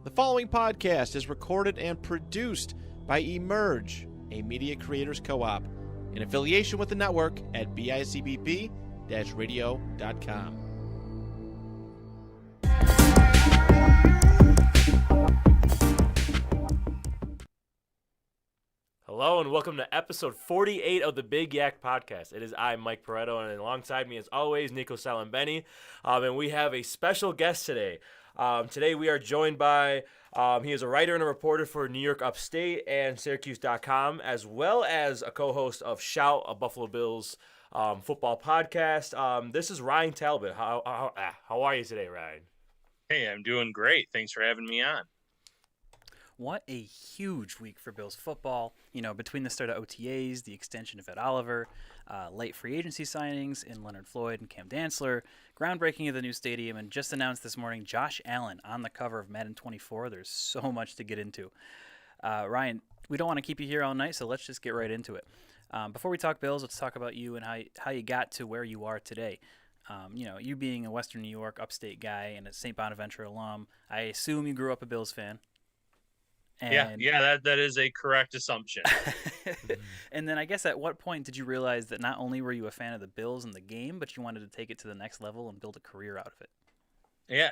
The following podcast is recorded and produced by Emerge, a media creators co-op, in affiliation with the network at bicbp-radio.com. Hello and welcome to episode 48 of the Big Yak Podcast. It is I, Mike Pareto, and alongside me, as always, Nico Salambeni. And we have a special guest today. Today we are joined by, he is a writer and a reporter for New York Upstate and Syracuse.com, as well as a co-host of Shout, a Buffalo Bills football podcast. This is Ryan Talbot. How are you today, Ryan? Hey, I'm doing great. Thanks for having me on. What a huge week for Bills football. You know, between the start of OTAs, the extension of Ed Oliver, late free agency signings in Leonard Floyd and Cam Dantzler, groundbreaking of the new stadium, and just announced this morning Josh Allen on the cover of Madden 24. There's so much to get into. Ryan, we don't want to keep you here all night, so let's just get right into it. Before we talk Bills, let's talk about you and how you got to where you are today. You being a Western New York upstate guy and a St. Bonaventure alum, I assume you grew up a Bills fan. And that is a correct assumption. And then I guess at what point did you realize that not only were you a fan of the Bills and the game, but you wanted to take it to the next level and build a career out of it? Yeah,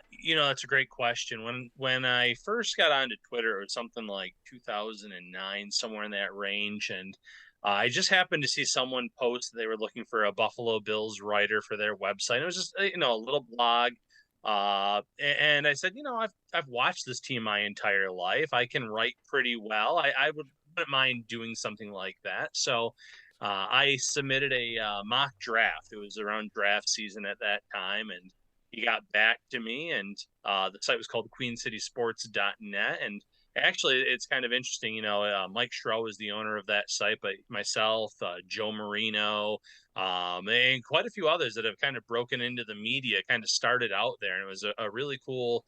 that's a great question. When I first got onto Twitter, it was something like 2009, somewhere in that range, and I just happened to see someone post that they were looking for a Buffalo Bills writer for their website. It was just a little blog. And I said, I've watched this team my entire life. I can write pretty well. I wouldn't mind doing something like that. So I submitted a mock draft. It was around draft season at that time, and he got back to me, and the site was called queencitysports.net. And actually, it's kind of interesting. Mike Schroe is the owner of that site, but myself, Joe Marino, and quite a few others that have kind of broken into the media kind of started out there. And it was a really cool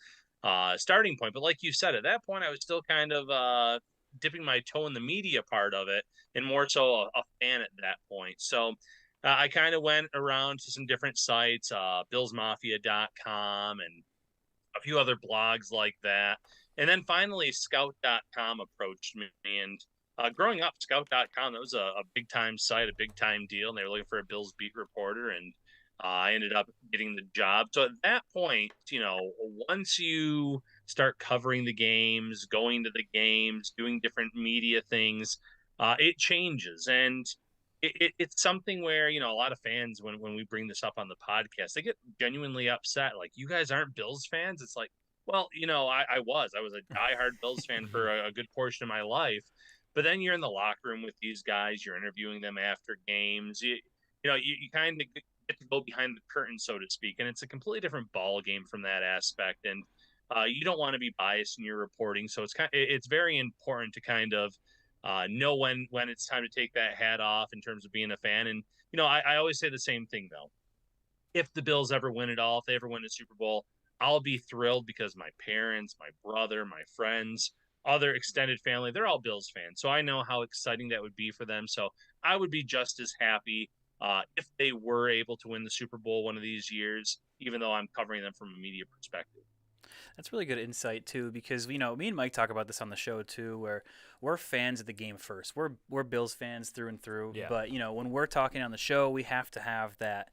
starting point. But like you said, at that point, I was still kind of dipping my toe in the media part of it, and more so a fan at that point. So I kind of went around to some different sites, billsmafia.com and a few other blogs like that. And then finally, scout.com approached me. And growing up, scout.com, that was a big-time site, a big-time deal. And they were looking for a Bills beat reporter. And I ended up getting the job. So at that point, once you start covering the games, going to the games, doing different media things, it changes. And it's something where, a lot of fans, when we bring this up on the podcast, they get genuinely upset. Like, you guys aren't Bills fans? It's like, well, I was a diehard Bills fan for a good portion of my life. But then you're in the locker room with these guys, you're interviewing them after games. You kind of get to go behind the curtain, so to speak. And it's a completely different ball game from that aspect. And you don't want to be biased in your reporting. So it's very important to kind of know when it's time to take that hat off in terms of being a fan. And, I always say the same thing, though. If the Bills ever win it all, if they ever win a Super Bowl, I'll be thrilled because my parents, my brother, my friends, other extended family, they're all Bills fans. So I know how exciting that would be for them. So I would be just as happy if they were able to win the Super Bowl one of these years, even though I'm covering them from a media perspective. That's really good insight too, because me and Mike talk about this on the show too, where we're fans of the game first. We're Bills fans through and through. Yeah. But when we're talking on the show, we have to have that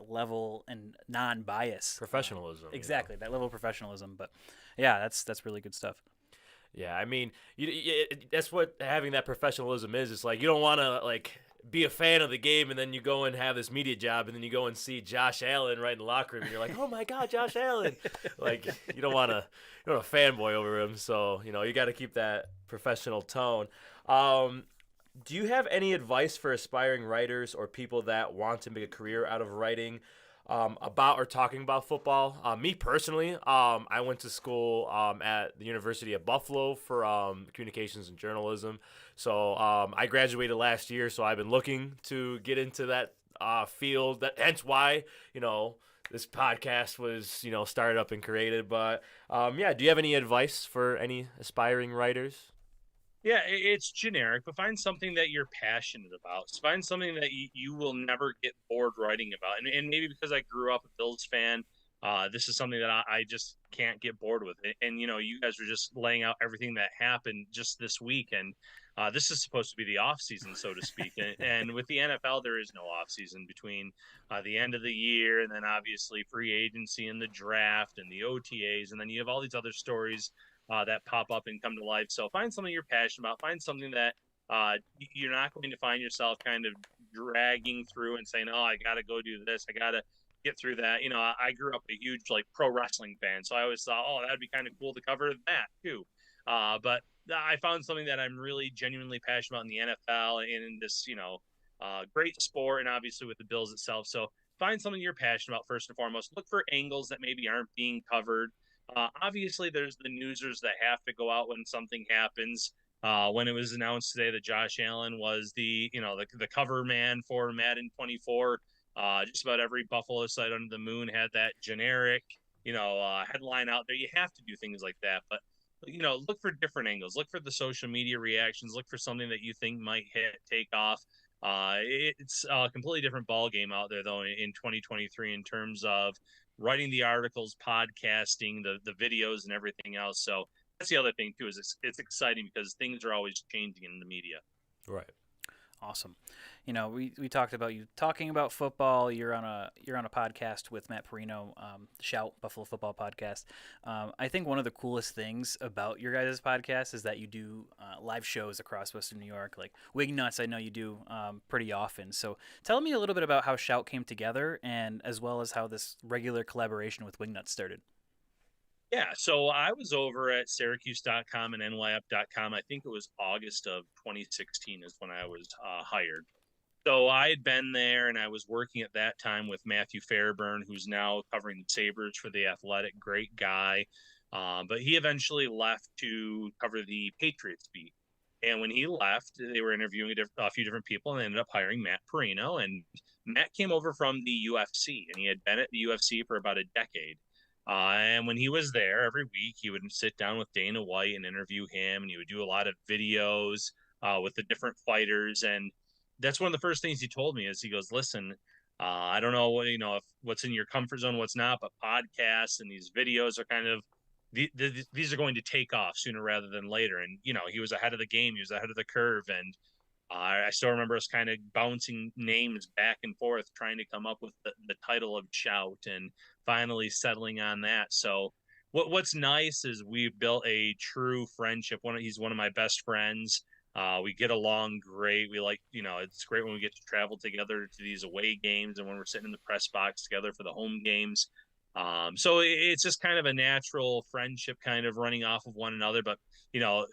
level and non-bias, Professionalism. Exactly, that level of professionalism. But yeah, that's really good stuff. Yeah, I mean, that's what having that professionalism is. It's like you don't want to be a fan of the game, and then you go and have this media job, and then you go and see Josh Allen right in the locker room, and you're like, oh my God, Josh Allen! You don't want to fanboy over him. So you got to keep that professional tone. Do you have any advice for aspiring writers or people that want to make a career out of writing about or talking about football? Me personally, I went to school at the University of Buffalo for communications and journalism. So I graduated last year, so I've been looking to get into that field. Hence why, this podcast was, started up and created. But, do you have any advice for any aspiring writers? Yeah, it's generic, but find something that you're passionate about. So find something that you will never get bored writing about. And maybe because I grew up a Bills fan, This is something that I just can't get bored with. And, you guys were just laying out everything that happened just this week. And this is supposed to be the off season, so to speak. And with the NFL, there is no off season between the end of the year and then obviously free agency and the draft and the OTAs. And then you have all these other stories that pop up and come to life. So find something you're passionate about. Find something that you're not going to find yourself kind of dragging through and saying, oh, I got to go do this. I got to get through that. I grew up a huge pro wrestling fan, so I always thought, oh, that'd be kind of cool to cover that too. But I found something that I'm really genuinely passionate about in the NFL and in this, great sport, and obviously with the Bills itself. So find something you're passionate about first and foremost. Look for angles that maybe aren't being covered. Obviously, there's the newsers that have to go out when something happens. When it was announced today that Josh Allen was the cover man for Madden 24. Just about every Buffalo site under the moon had that generic, headline out there. You have to do things like that, but look for different angles. Look for the social media reactions. Look for something that you think might take off. It's a completely different ball game out there though in 2023 in terms of writing the articles, podcasting, the videos, and everything else. So that's the other thing too is it's exciting because things are always changing in the media. Right. Awesome. We talked about you talking about football. You're on a podcast with Matt Perino, Shout Buffalo Football Podcast. I think one of the coolest things about your guys' podcast is that you do live shows across Western New York, like Wig Nuts. I know you do pretty often. So tell me a little bit about how Shout came together, and as well as how this regular collaboration with Wig Nuts started. Yeah, so I was over at Syracuse.com and NYUp.com. I think it was August of 2016 is when I was hired. So I had been there, and I was working at that time with Matthew Fairburn, who's now covering the Sabres for The Athletic. Great guy. But he eventually left to cover the Patriots beat. And when he left, they were interviewing a few different people, and they ended up hiring Matt Perino. And Matt came over from the UFC, and he had been at the UFC for about a decade. And when he was there every week, he would sit down with Dana White and interview him, and he would do a lot of videos with the different fighters. And that's one of the first things he told me is he goes, listen, I don't know what, if what's in your comfort zone, what's not, but podcasts and these videos are kind of, these are going to take off sooner rather than later. And, he was ahead of the game. He was ahead of the curve. And I still remember us kind of bouncing names back and forth, trying to come up with the title of Shout and finally settling on that. So what's nice is we've built a true friendship. He's one of my best friends. We get along great. We like, it's great when we get to travel together to these away games and when we're sitting in the press box together for the home games. So it's just kind of a natural friendship kind of running off of one another. But,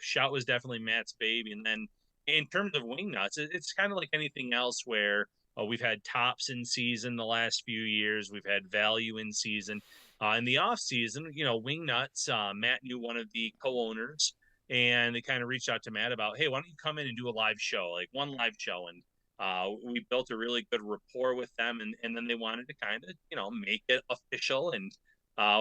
Shout was definitely Matt's baby. And then in terms of Wing Nuts, it's kind of like anything else where we've had tops in season the last few years. We've had value in season. In the off season, Wing Nuts, Matt knew one of the co-owners, and they kind of reached out to Matt about, hey, why don't you come in and do a live show, like one live show? And we built a really good rapport with them, and then they wanted to kind of, make it official. And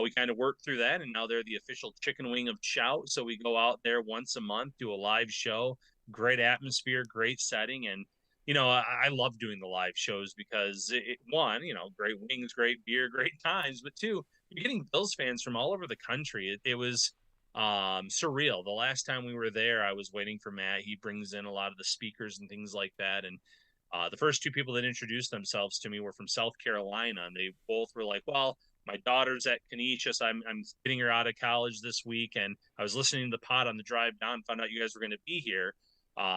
we kind of worked through that, and now they're the official chicken wing of Shout. So we go out there once a month, do a live show, great atmosphere, great setting. And, I love doing the live shows because one, great wings, great beer, great times, but two, you're getting Bills fans from all over the country. It was surreal. The last time we were there, I was waiting for Matt. He brings in a lot of the speakers and things like that. And the first two people that introduced themselves to me were from South Carolina. And they both were like, well, my daughter's at Canisius. I'm getting her out of college this week. And I was listening to the pod on the drive down, found out you guys were going to be here.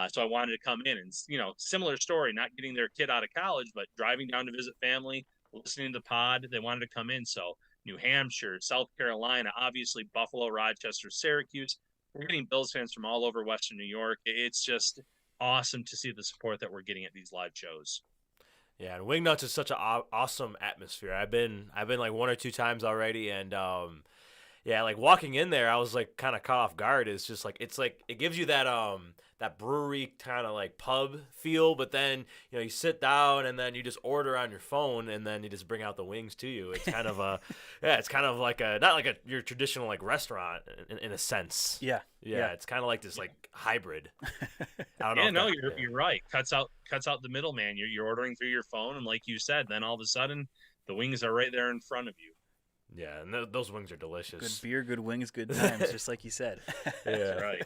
So I wanted to come in and, similar story, not getting their kid out of college, but driving down to visit family, listening to the pod. They wanted to come in. So New Hampshire, South Carolina, obviously Buffalo, Rochester, Syracuse. We're getting Bills fans from all over Western New York. It's just awesome to see the support that we're getting at these live shows. Yeah, and Wing Nuts is such an awesome atmosphere. I've been like one or two times already, and yeah, like walking in there, I was like kind of caught off guard. It's just like it gives you that that brewery kind of like pub feel, but then you sit down and then you just order on your phone and then you just bring out the wings to you. It's kind of it's kind of like not like your traditional like restaurant in a sense. Yeah. It's kind of like this like hybrid. I don't know. Yeah, no, you're right. Cuts out the middleman. You're ordering through your phone, and like you said, then all of a sudden the wings are right there in front of you. Yeah, and those wings are delicious. Good beer, good wings, good times, just like you said. Yeah. Right.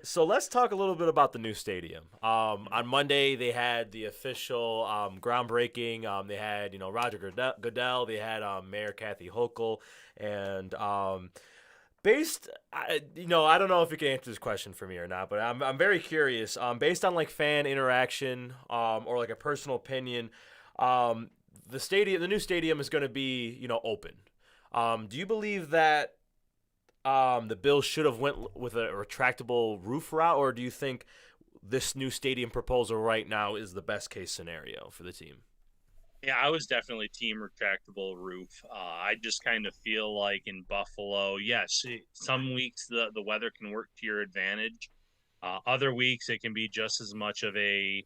So let's talk a little bit about the new stadium. On Monday they had the official groundbreaking. They had Roger Goodell. They had Mayor Kathy Hochul, and I don't know if you can answer this question for me or not, but I'm very curious. Based on like fan interaction, or like a personal opinion, the new stadium is going to be open. Do you believe that the Bills should have went with a retractable roof route, or do you think this new stadium proposal right now is the best case scenario for the team? Yeah, I was definitely team retractable roof. I just kind of feel like in Buffalo, yes, some weeks the weather can work to your advantage. Other weeks it can be just as much of a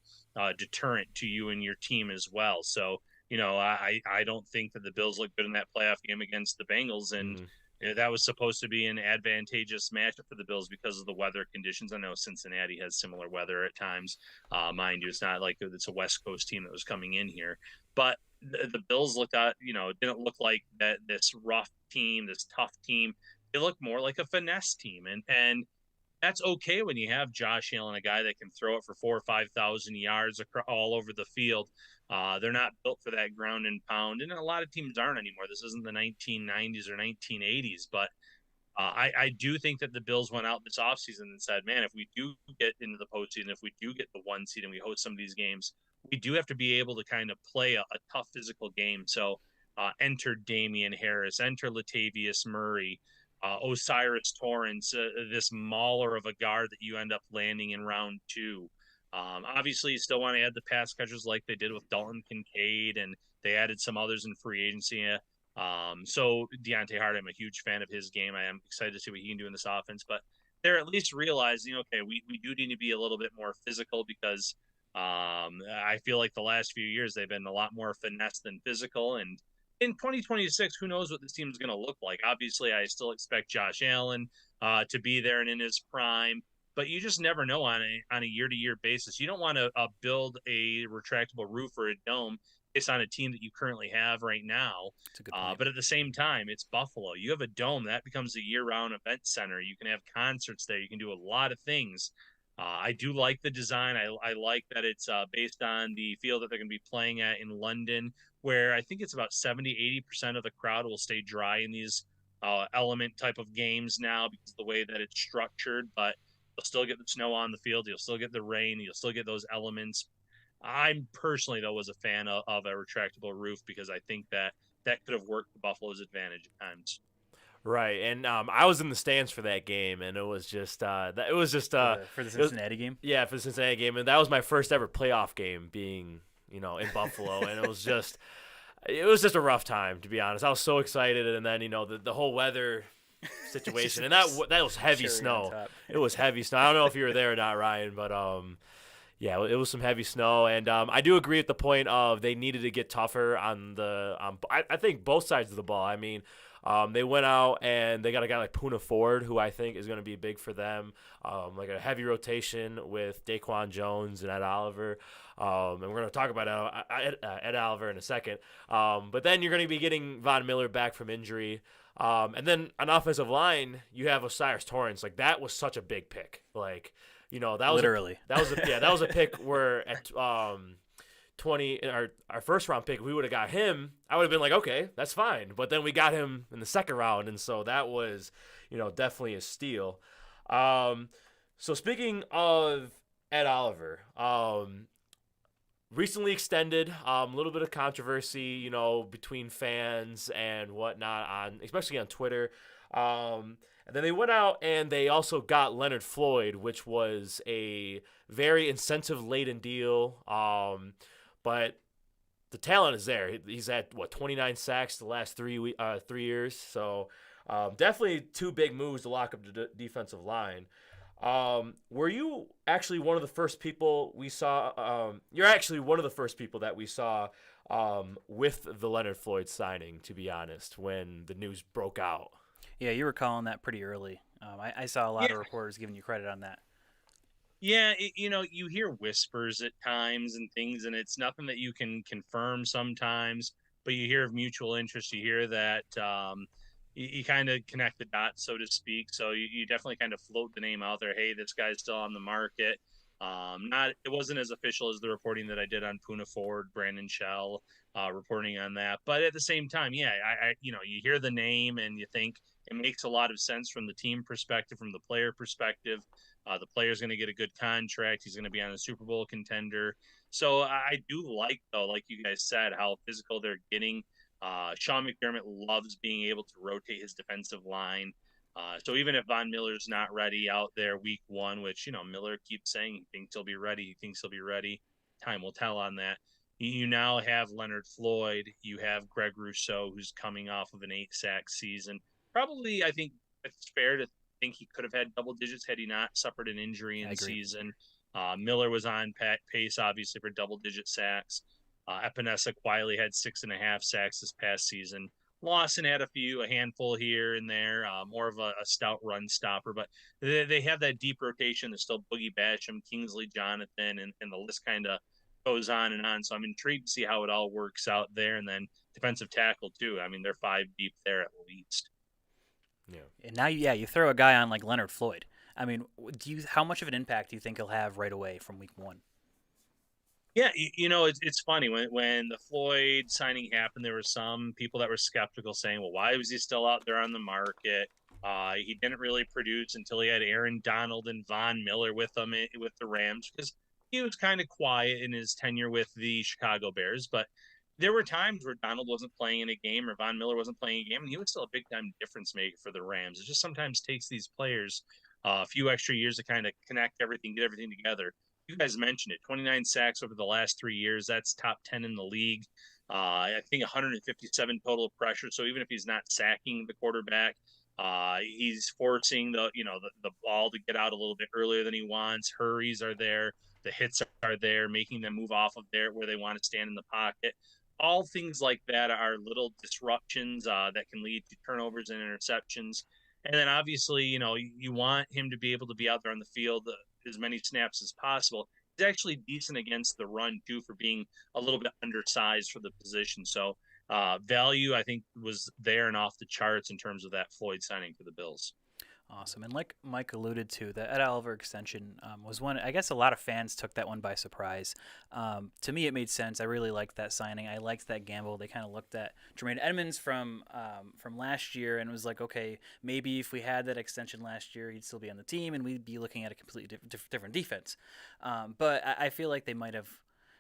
deterrent to you and your team as well. So, I don't think that the Bills look good in that playoff game against the Bengals, and Mm. that was supposed to be an advantageous matchup for the Bills because of the weather conditions. I know Cincinnati has similar weather at times. Mind you, it's not like it's a West Coast team that was coming in here, but the Bills looked at, didn't look like that this rough team, this tough team. They look more like a finesse team, and that's okay when you have Josh Allen, a guy that can throw it for 4,000 or 5,000 yards all over the field. They're not built for that ground and pound, and a lot of teams aren't anymore. This isn't the 1990s or 1980s, but I do think that the Bills went out this offseason and said, man, if we do get into the postseason, if we do get the 1 seed and we host some of these games, we do have to be able to kind of play a tough physical game. So enter Damian Harris, enter Latavius Murray, Osiris Torrance, this mauler of a guard that you end up landing in round 2. Obviously, you still want to add the pass catchers like they did with Dalton Kincaid, and they added some others in free agency. So Deontay Hart, I'm a huge fan of his game. I am excited to see what he can do in this offense, but they're at least realizing, okay, we do need to be a little bit more physical because I feel like the last few years they've been a lot more finesse than physical. And in 2026, who knows what this team is going to look like? Obviously, I still expect Josh Allen to be there and in his prime, but you just never know on a year-to-year basis. You don't want to build a retractable roof or a dome based on a team that you currently have right now. That's a good point. But at the same time, it's Buffalo. You have a dome that becomes a year-round event center. You can have concerts there. You can do a lot of things. I do like the design. I like that it's based on the field that they're going to be playing at in London, where I think it's about 70-80% of the crowd will stay dry in these element type of games now because of the way that it's structured. But you'll still get the snow on the field. You'll still get the rain. You'll still get those elements. I'm personally, though, was a fan of a retractable roof because I think that could have worked to Buffalo's advantage at times. Right, and I was in the stands for that game, and it was just For the Cincinnati game? Yeah, for the Cincinnati game, and that was my first ever playoff game being in Buffalo, and it was just a rough time, to be honest. I was so excited, and then the whole weather situation, and that was heavy snow. It was heavy snow. I don't know if you were there or not, Ryan, but yeah, it was some heavy snow, and I do agree with the point of they needed to get tougher on the. I think both sides of the ball. I mean, they went out and they got a guy like Poona Ford, who I think is going to be big for them. Like a heavy rotation with Daquan Jones and Ed Oliver. And we're going to talk about Ed Oliver in a second. But then you're going to be getting Von Miller back from injury. And then on offensive line, you have Osiris Torrance. Like, that was such a big pick. Like, that was literally that was a pick where at 20 our first round pick, we would have got him. I would have been like, okay, that's fine. But then we got him in the second round, and so that was definitely a steal. So speaking of Ed Oliver, recently extended, a little bit of controversy, between fans and whatnot, especially on Twitter. And then they went out and they also got Leonard Floyd, which was a very incentive-laden deal. But the talent is there. He's had 29 sacks the last 3 years. So definitely two big moves to lock up the defensive line. Were you actually one of the first people we saw? You're actually one of the first people that we saw with the Leonard Floyd signing, to be honest, when the news broke out. Yeah, you were calling that pretty early. I saw a lot of reporters giving you credit on that. Yeah, you hear whispers at times and things, and it's nothing that you can confirm sometimes. but you hear of mutual interest. You hear that you kind of connect the dots, so to speak. So you definitely kind of float the name out there. Hey, this guy's still on the market. It wasn't as official as the reporting that I did on Puna Ford, Brandon Shell, reporting on that. But at the same time, yeah, you hear the name and you think it makes a lot of sense from the team perspective, from the player perspective. The player's going to get a good contract. He's going to be on a Super Bowl contender. So I do like, though, like you guys said, how physical they're getting. Sean McDermott loves being able to rotate his defensive line. So even if Von Miller's not ready out there week one, which, Miller keeps saying he thinks he'll be ready, time will tell on that. You now have Leonard Floyd. You have Greg Rousseau, who's coming off of an 8-sack season. Probably, I think it's fair to think he could have had double digits had he not suffered an injury in the season. Miller was on pace, obviously, for double-digit sacks. Epinesa quietly had 6.5 sacks this past season. Lawson had a handful here and there, more of a stout run stopper, but they have that deep rotation. There's still Boogie Basham, Kingsley Jonathan, and the list kind of goes on and on. So I'm intrigued to see how it all works out there. And then defensive tackle, too. I mean, they're 5 deep there at least. Yeah. And now, you throw a guy on like Leonard Floyd. I mean, how much of an impact do you think he'll have right away from week one? Yeah, it's funny when the Floyd signing happened, there were some people that were skeptical, saying, "Well, why was he still out there on the market? He didn't really produce until he had Aaron Donald and Von Miller with him with the Rams, because he was kind of quiet in his tenure with the Chicago Bears." But there were times where Donald wasn't playing in a game or Von Miller wasn't playing a game, and he was still a big time difference maker for the Rams. It just sometimes takes these players a few extra years to kind of connect everything, get everything together. You guys mentioned it, 29 sacks over the last 3 years. That's top 10 in the league. I think 157 total pressure. So even if he's not sacking the quarterback, he's forcing the ball to get out a little bit earlier than he wants. Hurries are there. The hits are there, making them move off of there where they want to stand in the pocket. All things like that are little disruptions that can lead to turnovers and interceptions. And then obviously, you want him to be able to be out there on the field as many snaps as possible. He's actually decent against the run, too, for being a little bit undersized for the position. So value, I think, was there and off the charts in terms of that Floyd signing for the Bills. Awesome. And like Mike alluded to, the Ed Oliver extension was one, I guess a lot of fans took that one by surprise. To me, it made sense. I really liked that signing. I liked that gamble. They kind of looked at Jermaine Edmonds from last year and was like, okay, maybe if we had that extension last year, he'd still be on the team and we'd be looking at a completely different defense. But I feel like they might have,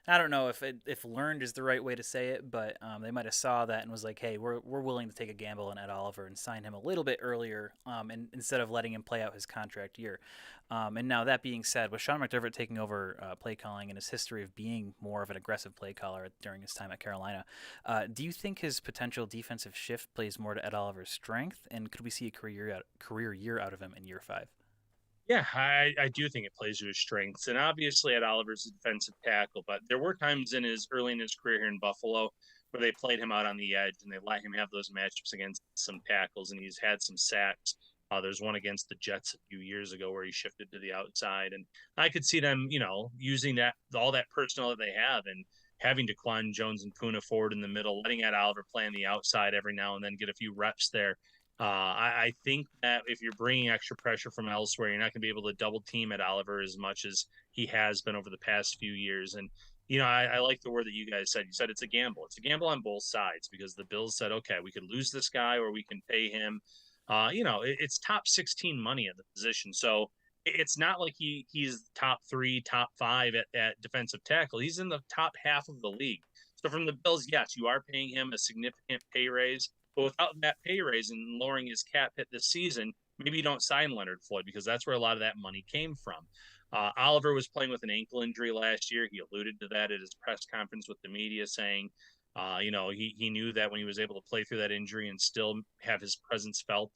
I don't know if learned is the right way to say it, but they might have saw that and was like, hey, we're willing to take a gamble on Ed Oliver and sign him a little bit earlier and instead of letting him play out his contract year. And now that being said, with Sean McDermott taking over play calling and his history of being more of an aggressive play caller during his time at Carolina, do you think his potential defensive shift plays more to Ed Oliver's strength? And could we see a career year out of him in year 5? Yeah, I do think it plays to his strengths. And obviously, Ed Oliver's a defensive tackle, but there were times early in his career here in Buffalo where they played him out on the edge and they let him have those matchups against some tackles, and he's had some sacks. There's one against the Jets a few years ago where he shifted to the outside, and I could see them, using all that personnel that they have and having DaQuan Jones and Puna Ford in the middle, letting Ed Oliver play on the outside every now and then, get a few reps there. I think that if you're bringing extra pressure from elsewhere, you're not going to be able to double team at Oliver as much as he has been over the past few years. And, I like the word that you guys said. You said it's a gamble. It's a gamble on both sides because the Bills said, okay, we could lose this guy or we can pay him. It's top 16 money at the position. So it's not like he's top 3, top 5 at defensive tackle. He's in the top half of the league. So from the Bills, yes, you are paying him a significant pay raise. But without that pay raise and lowering his cap hit this season, maybe you don't sign Leonard Floyd because that's where a lot of that money came from. Oliver was playing with an ankle injury last year. He alluded to that at his press conference with the media, saying, he knew that when he was able to play through that injury and still have his presence felt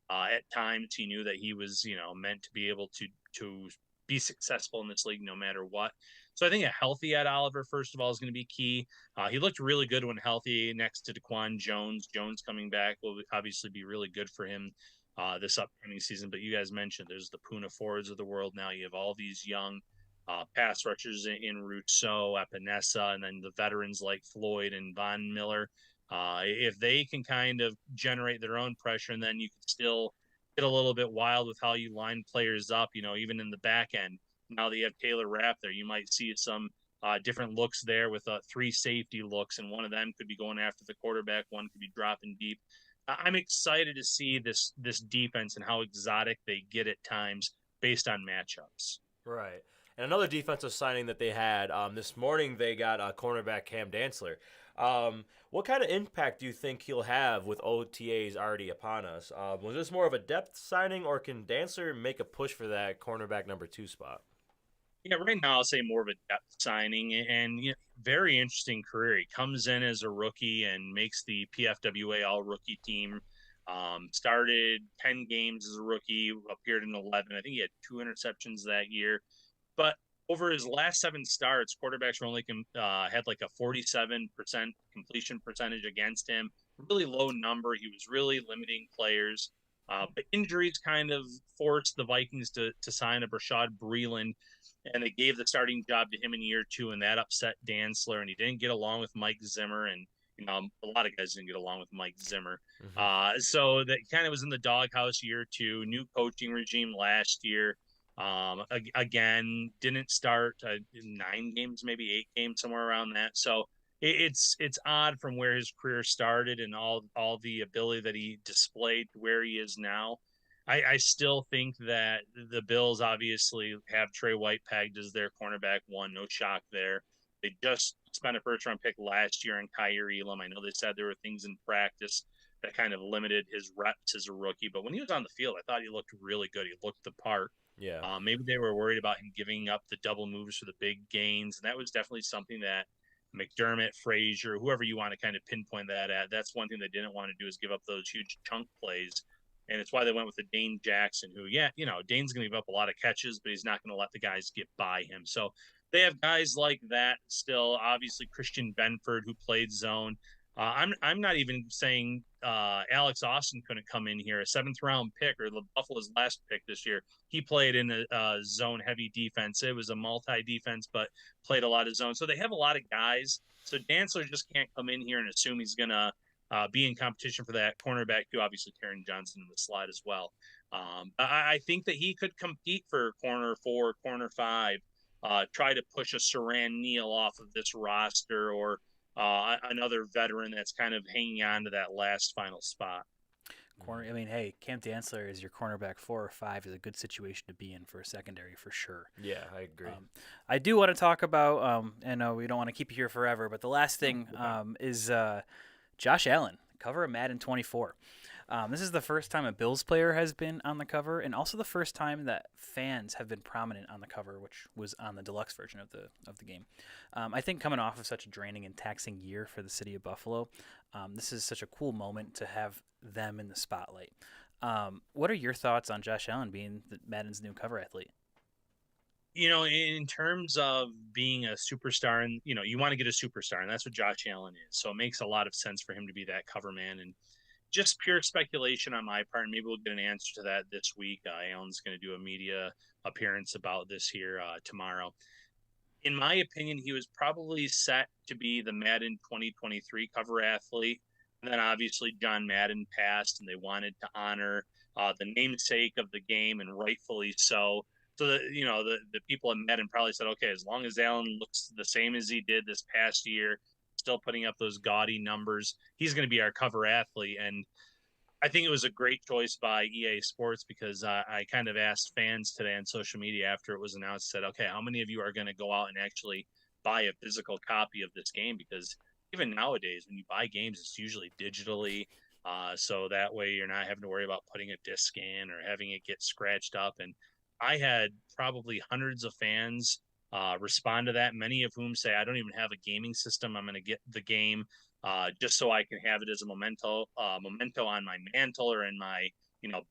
at times, he knew that he was, meant to be able to be successful in this league no matter what. So I think a healthy Ed Oliver, first of all, is going to be key. He looked really good when healthy next to DaQuan Jones. Jones coming back will obviously be really good for him this upcoming season. But you guys mentioned there's the Puna Fords of the world now. You have all these young pass rushers in Rousseau, Epinesa, and then the veterans like Floyd and Von Miller. If they can kind of generate their own pressure, and then you can still get a little bit wild with how you line players up, even in the back end. Now that you have Taylor Rapp there, you might see some different looks there with 3 safety looks, and one of them could be going after the quarterback, one could be dropping deep. I'm excited to see this defense and how exotic they get at times based on matchups. Right. And another defensive signing that they had this morning, they got cornerback Cam Dantzler. What kind of impact do you think he'll have with OTAs already upon us? Was this more of a depth signing, or can Dantzler make a push for that cornerback number 2 spot? Yeah, right now I'll say more of a depth signing, and very interesting career. He comes in as a rookie and makes the PFWA All Rookie team. Started 10 games as a rookie, appeared in 11. I think he had 2 interceptions that year. But over his last 7 starts, quarterbacks were only had like a 47% completion percentage against him. Really low number. He was really limiting players. But injuries kind of forced the Vikings to sign a Rashad Breeland, and they gave the starting job to him in year 2, and that upset Dantzler, and he didn't get along with Mike Zimmer, and a lot of guys didn't get along with Mike Zimmer. So that kind of was in the doghouse year 2, new coaching regime last year. Again, didn't start 9 games, maybe 8 games, somewhere around that. So it's odd from where his career started and all the ability that he displayed to where he is now. I still think that the Bills obviously have Trey White pegged as their cornerback 1. No shock there. They just spent a first-round pick last year on Kyer Elam. I know they said there were things in practice that kind of limited his reps as a rookie, but when he was on the field, I thought he looked really good. He looked the part. Yeah. Maybe they were worried about him giving up the double moves for the big gains, and that was definitely something that McDermott, Frazier, whoever you want to kind of pinpoint that at, that's one thing they didn't want to do, is give up those huge chunk plays. And it's why they went with the Dane Jackson, who, Dane's going to give up a lot of catches, but he's not going to let the guys get by him. So they have guys like that still. Obviously, Christian Benford, who played zone. I'm not even saying Alex Austin couldn't come in here, a 7th-round pick, or the Buffalo's last pick this year. He played in a zone-heavy defense. It was a multi-defense, but played a lot of zone. So they have a lot of guys. So Dantzler just can't come in here and assume he's going to be in competition for that cornerback, too. Obviously, Taron Johnson in the slot as well. I think that he could compete for corner 4, corner 5, try to push a Saran Neal off of this roster, or another veteran that's kind of hanging on to that last final spot. Corner. I mean, hey, Cam Dantzler is your cornerback 4 or 5 is a good situation to be in for a secondary for sure. Yeah, I agree. I do want to talk about, and we don't want to keep you here forever, but the last thing is Josh Allen, cover of Madden 24. This is the first time a Bills player has been on the cover, and also the first time that fans have been prominent on the cover, which was on the deluxe version of the game. I think coming off of such a draining and taxing year for the city of Buffalo, this is such a cool moment to have them in the spotlight. What are your thoughts on Josh Allen being Madden's new cover athlete? In terms of being a superstar, and you want to get a superstar, and that's what Josh Allen is. So it makes a lot of sense for him to be that cover man. And just pure speculation on my part, and maybe we'll get an answer to that this week. Allen's going to do a media appearance about this here tomorrow. In my opinion, he was probably set to be the Madden 2023 cover athlete. And then obviously John Madden passed, and they wanted to honor the namesake of the game, and rightfully so. So the people at Madden probably said, okay, as long as Allen looks the same as he did this past year, still putting up those gaudy numbers, he's going to be our cover athlete. And I think it was a great choice by EA Sports, because I kind of asked fans today on social media after it was announced, said, okay, how many of you are going to go out and actually buy a physical copy of this game? Because even nowadays, when you buy games, it's usually digitally. So that way you're not having to worry about putting a disc in or having it get scratched up. And I had probably hundreds of fans respond to that, many of whom say, I don't even have a gaming system. I'm going to get the game just so I can have it as a memento on my mantle or in my,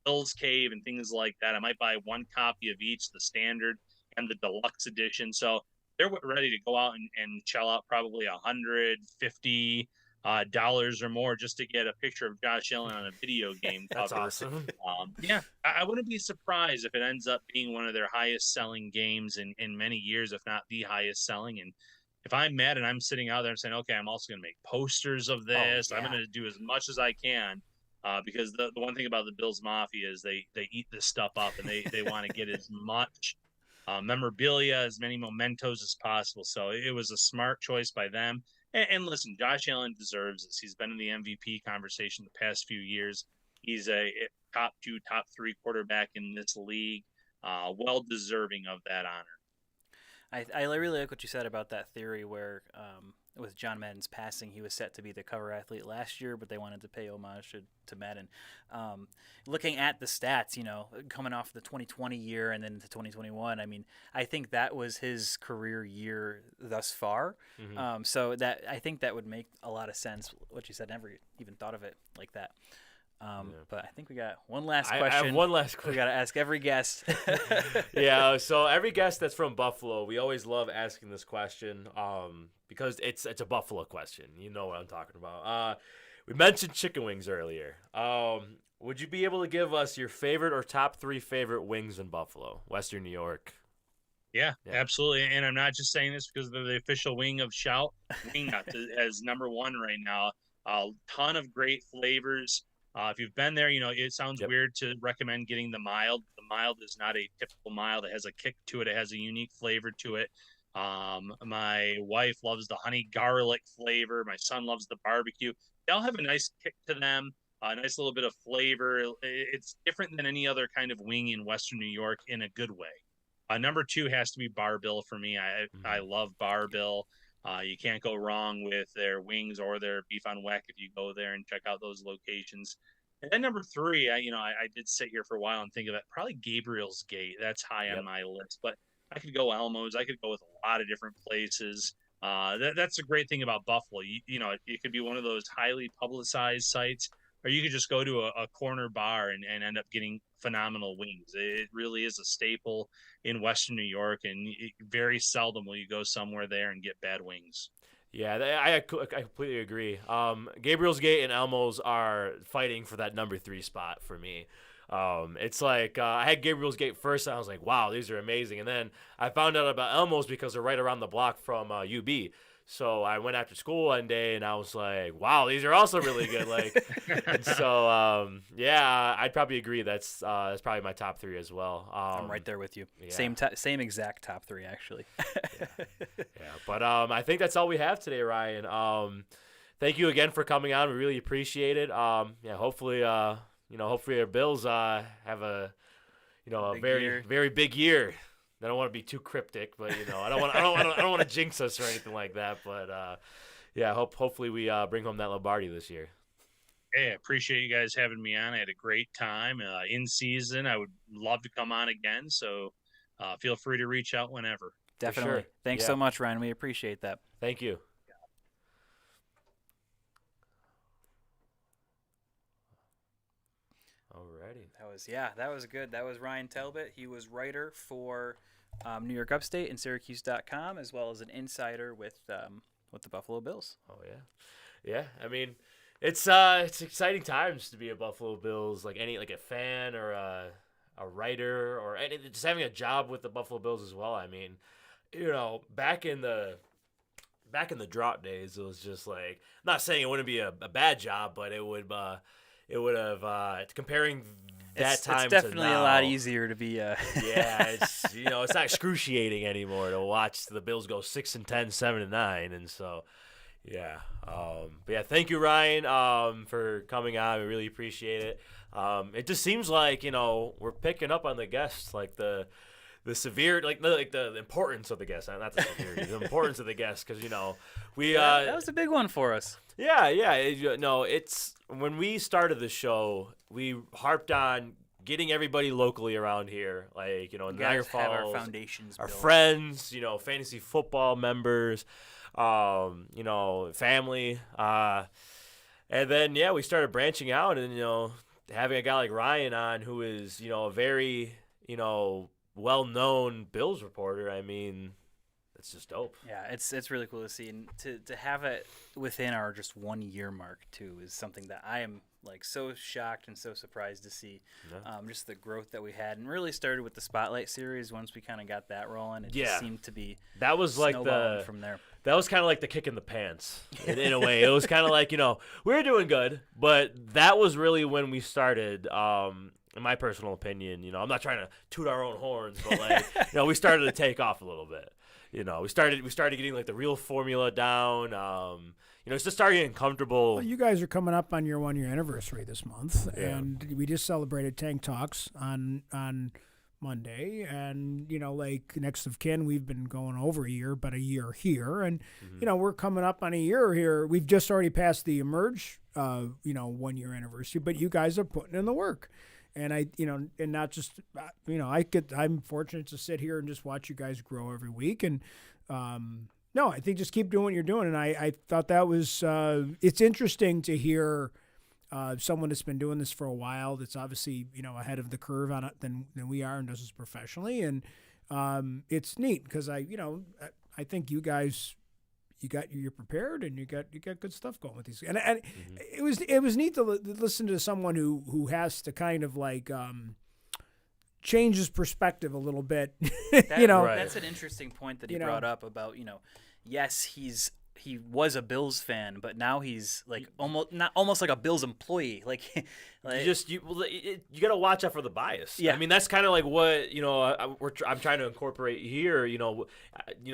Bill's cave and things like that. I might buy one copy of each, the standard and the deluxe edition. So they're ready to go out and shell out probably $150 or more just to get a picture of Josh Allen on a video game cover. That's awesome. I wouldn't be surprised if it ends up being one of their highest selling games in many years, if not the highest selling. And if I'm mad and I'm sitting out there and saying, okay, I'm also going to make posters of this. I'm yeah. going to do as much as I can. Because the one thing about the Bills Mafia is they eat this stuff up, and they want to get as much memorabilia, as many mementos as possible. So it was a smart choice by them. And listen, Josh Allen deserves this. He's been in the MVP conversation the past few years. He's a top 2, top 3 quarterback in this league. Well deserving of that honor. I really like what you said about that theory where with John Madden's passing, he was set to be the cover athlete last year, but they wanted to pay homage to Madden. Looking at the stats, coming off the 2020 year and then to 2021, I mean, I think that was his career year thus far. Mm-hmm. So that I think that would make a lot of sense. What you said, never even thought of it like that. But I think we got one last question. I have one last question. We got to ask every guest. Yeah, so every guest that's from Buffalo, we always love asking this question because it's a Buffalo question. You know what I'm talking about. We mentioned chicken wings earlier. Would you be able to give us your favorite or top 3 favorite wings in Buffalo, Western New York? Yeah, absolutely. And I'm not just saying this because they're the official wing of Shout. Wingnut as number 1 right now. A ton of great flavors. If you've been there, it sounds weird to recommend getting the mild. The mild is not a typical mild. It has a kick to it. It has a unique flavor to it. My wife loves the honey garlic flavor. My son loves the barbecue. They all have a nice kick to them, a nice little bit of flavor. It's different than any other kind of wing in Western New York in a good way. Number 2 has to be Bar Bill for me. I love Bar Bill. You can't go wrong with their wings or their beef on weck if you go there and check out those locations. And then number 3, I did sit here for a while and think of it. Probably Gabriel's Gate. That's high on my list. But I could go Elmo's. I could go with a lot of different places. That's the great thing about Buffalo. It could be one of those highly publicized sites, or you could just go to a corner bar and end up getting phenomenal wings. It really is a staple in Western New York, and very seldom will you go somewhere there and get bad wings. Yeah, I completely agree. Gabriel's Gate and Elmo's are fighting for that number 3 spot for me. It's like I had Gabriel's Gate first, and I was like, wow, these are amazing. And then I found out about Elmo's because they're right around the block from UB. So I went after school one day, and I was like, wow, these are also really good. And so, I'd probably agree. That's probably my top 3 as well. I'm right there with you. Yeah. Same exact top 3, actually. But I think that's all we have today, Ryan. Thank you again for coming on. We really appreciate it. Hopefully our Bills have a very big year. I don't want to be too cryptic, but I don't want to jinx us or anything like that. But hopefully we bring home that Lombardi this year. Hey, I appreciate you guys having me on. I had a great time in season. I would love to come on again. So feel free to reach out whenever. Definitely. Sure. Thanks so much, Ryan. We appreciate that. Thank you. Alrighty. That was good. That was Ryan Talbot. He was writer for New York Upstate and Syracuse.com, as well as an insider with the Buffalo Bills. Oh yeah. I mean, it's exciting times to be a Buffalo Bills, like a fan or a writer or just having a job with the Buffalo Bills as well. I mean, back in the drought days, it was just like, not saying it wouldn't be a bad job, but it would have comparing that time to now. It's definitely a lot easier to be it's it's not excruciating anymore to watch the Bills go 6-10, 7-9, and so thank you, Ryan, for coming on. We really appreciate it. It just seems like we're picking up on the guests, like the severe, like the importance of the guests, not the severity, the importance of the guests, because we that was a big one for us. It's when we started the show, we harped on getting everybody locally around here, like Niagara Falls, have our foundations, our built. friends, fantasy football members, family, and then we started branching out, and having a guy like Ryan on, who is a very well-known Bills reporter. I mean, it's just dope. Yeah, it's really cool to see, and to have it within our just 1 year mark too is something that I am like so shocked and so surprised to see just the growth that we had, and really started with the Spotlight series. Once we kind of got that rolling, it just seemed to be that was like from there. That was kind of like the kick in the pants in a way. It was kind of like, we were doing good, but that was really when we started. In my personal opinion, I'm not trying to toot our own horns, but like, we started to take off a little bit. We started getting like the real formula down. It's just started getting comfortable. Well, you guys are coming up on your 1-year anniversary this month, and we just celebrated Tank Talks on Monday, and like next of kin, we've been going over a year, but a year here, and we're coming up on a year here. We've just already passed the Emerge 1-year anniversary, but you guys are putting in the work. And and not just, I'm fortunate to sit here and just watch you guys grow every week. And, no, I think just keep doing what you're doing. And I thought that was, it's interesting to hear someone that's been doing this for a while, that's obviously, ahead of the curve on it than we are and does this professionally. And it's neat because I think you guys, you're prepared and you got good stuff going with these. And it was neat to listen to someone who has to kind of like change his perspective a little bit. That's an interesting point that he brought up about, yes, he was a Bills fan, but now he's like almost like a Bills employee. Like you got to watch out for the bias. Yeah, I mean that's kind of like what I'm trying to incorporate here.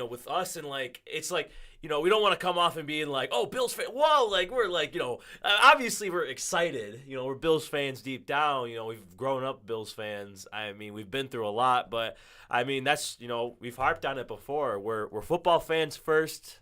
With us, and like it's like we don't want to come off and being like, oh, Bills fan. Whoa, like we're like obviously we're excited. We're Bills fans deep down. We've grown up Bills fans. I mean we've been through a lot, but I mean that's we've harped on it before. We're football fans first.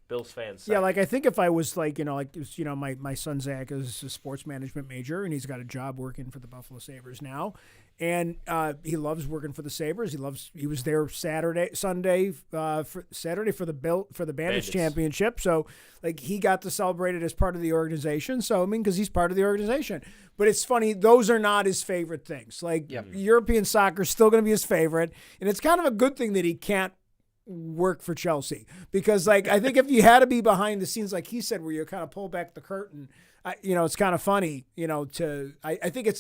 Bills fans. Yeah, like I think if I was like, my son Zach is a sports management major and he's got a job working for the Buffalo Sabres now. And he loves working for the Sabres. He was there Sunday for the Bandits Championship. So like he got to celebrate it as part of the organization. So I mean, because he's part of the organization. But it's funny, those are not his favorite things. Like European soccer is still going to be his favorite, and it's kind of a good thing that he can't work for Chelsea, because like I think if you had to be behind the scenes, like he said, where you kind of pull back the curtain, it's kind of funny, I think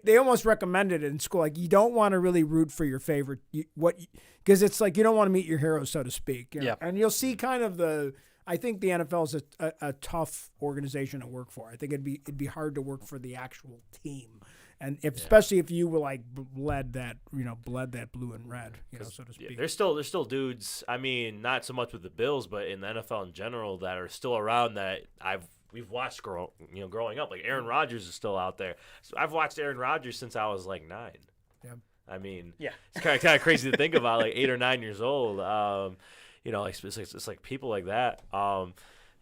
they almost recommended it in school, like you don't want to really root for your favorite because it's like you don't want to meet your heroes, so to speak. And you'll see kind of I think the NFL is a tough organization to work for. I think it'd be hard to work for the actual team. And especially if you were like bled that blue and red, so to speak. Yeah, there's still dudes. I mean, not so much with the Bills, but in the NFL in general, that are still around that we've watched growing up. Like Aaron Rodgers is still out there. So I've watched Aaron Rodgers since I was like 9. Yeah. I mean, it's kind of crazy to think about, like 8 or 9 years old. It's like people like that.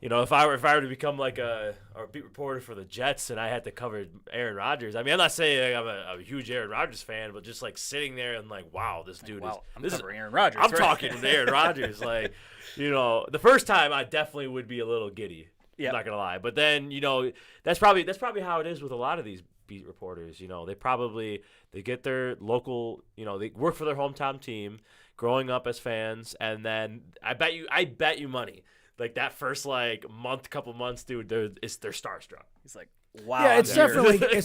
If I were to become like a beat reporter for the Jets and I had to cover Aaron Rodgers, I mean, I'm not saying I'm a huge Aaron Rodgers fan, but just like sitting there and like, wow, this dude I'm covering Aaron Rodgers. I'm talking to Aaron Rodgers. Like, the first time I definitely would be a little giddy. Yeah. I'm not gonna lie, but then that's probably how it is with a lot of these beat reporters. They get their local, they work for their hometown team, growing up as fans, and then I bet you money. Like that first couple months, dude, they're starstruck. He's like, wow. Yeah, it's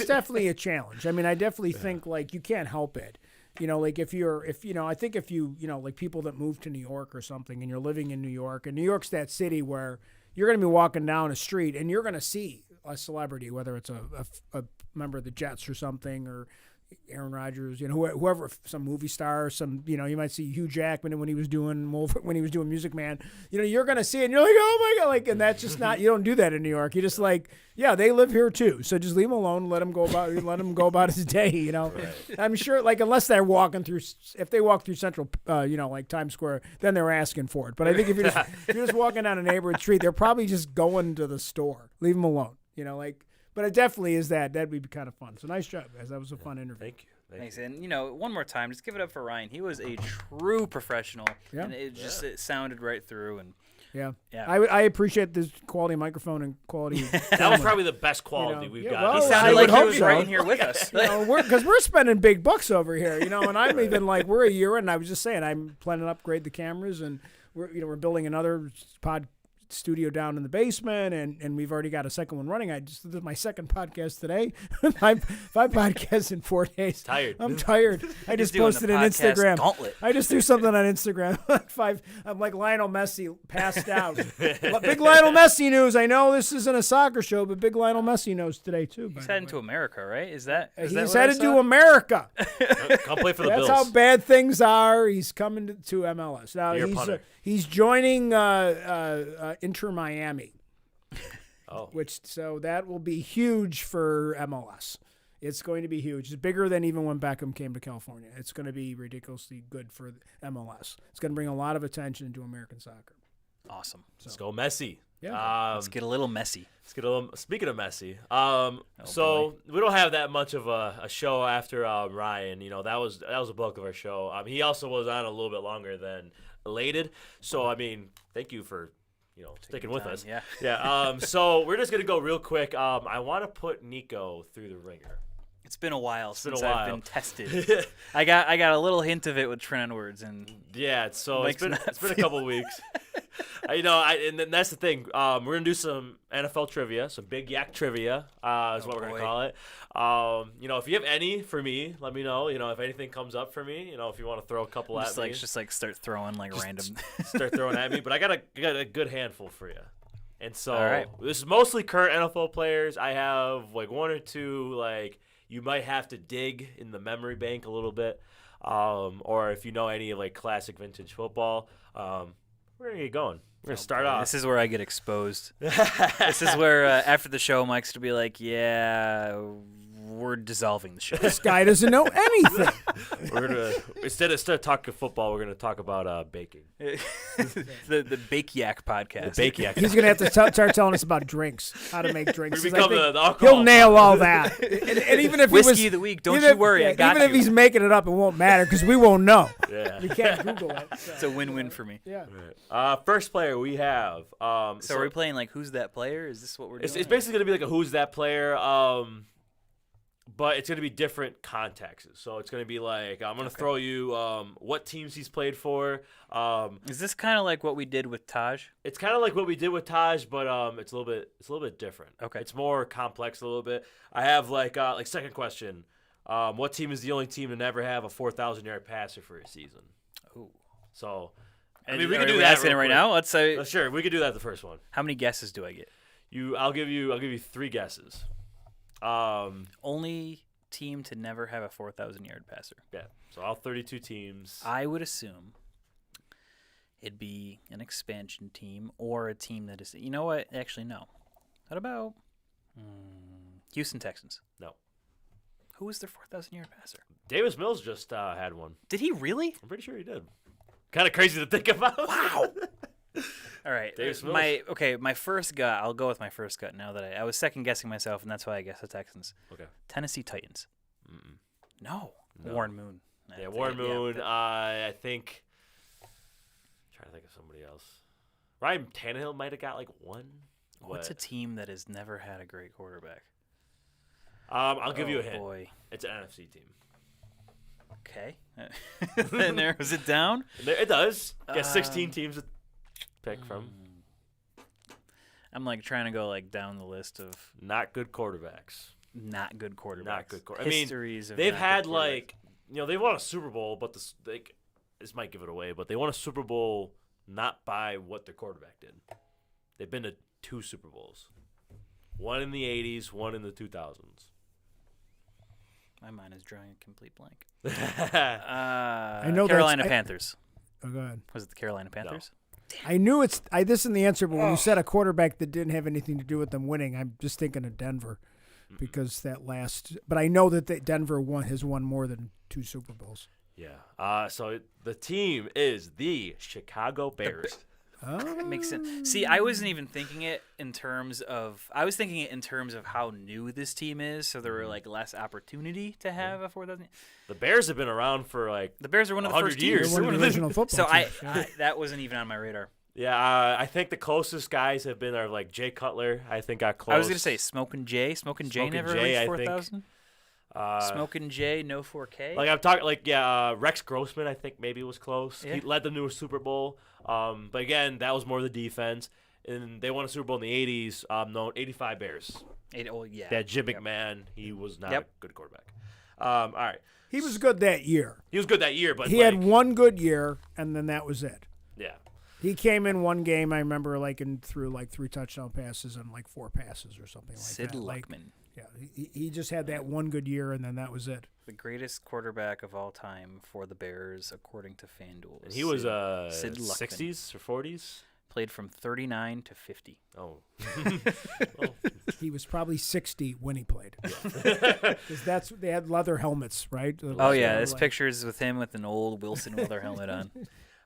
definitely a challenge. I mean, I definitely think like you can't help it. Like I think if you like people that move to New York or something and you're living in New York, and New York's that city where you're going to be walking down a street and you're going to see a celebrity, whether it's a member of the Jets or something, or Aaron Rodgers, whoever, some movie star, you might see Hugh Jackman when he was doing Music Man. You're gonna see it and you're like, oh my god, and that's just not. You don't do that in New York. You just like, they live here too, so just leave him alone. Let him go about his day. Right. I'm sure, like unless they're if they walk through Central, like Times Square, then they're asking for it. But I think if you're just walking down a neighborhood street, they're probably just going to the store. Leave them alone. But it definitely is that. That'd be kind of fun. So nice job, guys. That was a fun interview. Thank you. Thanks. And, one more time, just give it up for Ryan. He was a true professional. Yeah. And it sounded right through. And yeah. I appreciate this quality microphone and quality. That was probably the best quality we've got. Well, he sounded like he was right in here with us. Because we're spending big bucks over here, and I'm even like, we're a year in, and I was just saying, I'm planning to upgrade the cameras, and we're building another studio down in the basement, and we've already got a second one running. This is my second podcast today. five podcasts in 4 days. Tired. I'm tired. I just doing posted the an podcast Instagram. gauntlet. I just threw something on Instagram. I'm like Lionel Messi, passed out. Big Lionel Messi news. I know this isn't a soccer show, but big Lionel Messi news today too. He's heading to America, right? Is that He's what I headed saw? to America. Come play for the That's Bills. how bad things are. He's coming to MLS now. Be your punter. He's joining Inter Miami, Oh. so that will be huge for MLS. It's going to be huge. It's bigger than even when Beckham came to California. It's going to be ridiculously good for MLS. It's going to bring a lot of attention to American soccer. Awesome. Let's go Messi. Yeah. Let's get a little messy. Speaking of Messi, boy. we don't have that much of a show after Ryan. You know, that was the bulk of our show. He also was on a little bit longer than Elated. So I mean, thank you for sticking with us. Yeah. Yeah. So we're just gonna go real quick. I want to put Nico through the ringer. It's been a while been since a while. I've been tested. I got a little hint of it with Trent Edwards, and Yeah, so Mike's it's been a couple weeks. And then that's the thing. We're gonna do some NFL trivia, some Big Yak trivia, is what we're gonna boy. call it. If you have any for me, let me know. If anything comes up for me, if you want to throw a couple at me, just start throwing random. start throwing at me. But I got a good handful for you. And so All right. this is mostly current NFL players. I have like one or two you might have to dig in the memory bank a little bit, or if you know any of classic vintage football. We're gonna get going. We're gonna start off. This is where I get exposed. This is where after the show, Mike's to be like, "Yeah, we're dissolving the show." This guy doesn't know anything. We're gonna instead of talking football, we're gonna talk about baking. the Bake Yak podcast. Bake yak. He's going to have to start telling us about drinks, how to make drinks. We 'cause I become think the alcohol he'll nail all that. And even if Whiskey he was, of the week. Don't even you if- worry, I got even you. if he's making it up, it won't matter because we won't know. Yeah. We can't Google it. It's a win-win for me. Yeah. First player we have. So are we playing who's that player? Is this what we're doing? It's basically gonna be like a who's that player. But it's going to be different contexts. So it's going to be I'm going to throw you what teams he's played for. Is this kind of like what we did with Taj? It's kind of like what we did with Taj, but it's a little bit different. Okay. It's more complex a little bit. I have second question. What team is the only team to never have a 4,000-yard passer for a season? Oh. So And we are can do we that asking it real right quick. now. Let's say Sure, we could do that the first one. how many guesses do I get? I'll give you 3 guesses. Only team to never have a 4,000-yard passer. Yeah. So all 32 teams. I would assume it'd be an expansion team or a team that is. You know what? Actually, no. What about Houston Texans? No. Who was their 4,000-yard passer? Davis Mills just had one. Did he really? I'm pretty sure he did. Kind of crazy to think about. Wow. All right. Davis Mills. My first gut. I'll go with my first gut now that I was second guessing myself, and that's why I guess the Texans. Okay. Tennessee Titans. Mm-mm. No. No. Warren Moon. Yeah, Warren Moon. I think. I'm trying to think of somebody else. Ryan Tannehill might have got one. What's a team that has never had a great quarterback? I'll give you a hint. Boy. It's an NFC team. Okay. That narrows it down. It does. Got 16 teams to pick from. I'm trying to go down the list of Not good quarterbacks. not good quarterbacks. Not good quarterbacks. I mean, Histories of they've not had good quarterbacks. they won a Super Bowl, but this might give it away. But they won a Super Bowl not by what their quarterback did. They've been to 2 Super Bowls. One in the 80s, one in the 2000s. My mind is drawing a complete blank. I know Carolina that's- Panthers. Oh, go ahead. Was it the Carolina Panthers? I knew this isn't the answer, but when you said a quarterback that didn't have anything to do with them winning, I'm just thinking of Denver because that last. But I know that Denver has won more than 2 Super Bowls. Yeah. So the team is the Chicago Bears. That makes sense. See, I wasn't even thinking it in terms of. I was thinking it in terms of how new this team is, so there were less opportunity to have a 4,000. The Bears have been around for The Bears are one of the 100 first years. teams. They're one of the original football So teams. I that wasn't even on my radar. Yeah, I think the closest guys have been Jay Cutler. I think got close. I was gonna say Smokin' Jay. Smokin' Jay Smokin' never Jay, I reached think. 4,000. Smokin' Jay, no 4K. I'm talking Rex Grossman. I think maybe was close. Yeah. He led them to a Super Bowl. But again, that was more the defense. And they won a Super Bowl in the 80s. No, 85 Bears. Yeah. That Jim McMahon, he was not a good quarterback. All right. He was good that year. He was good that year, but he had one good year, and then that was it. Yeah. He came in one game, I remember, and threw 3 touchdown passes and 4 passes or something like Sid that. Luckman. He just had that one good year, and then that was it. The greatest quarterback of all time for the Bears, according to FanDuel. And he was Sid Luckman. 60s or 40s? Played from 39 to 50. Oh. He was probably 60 when he played. Because they had leather helmets, right? This picture is with him with an old Wilson leather helmet on.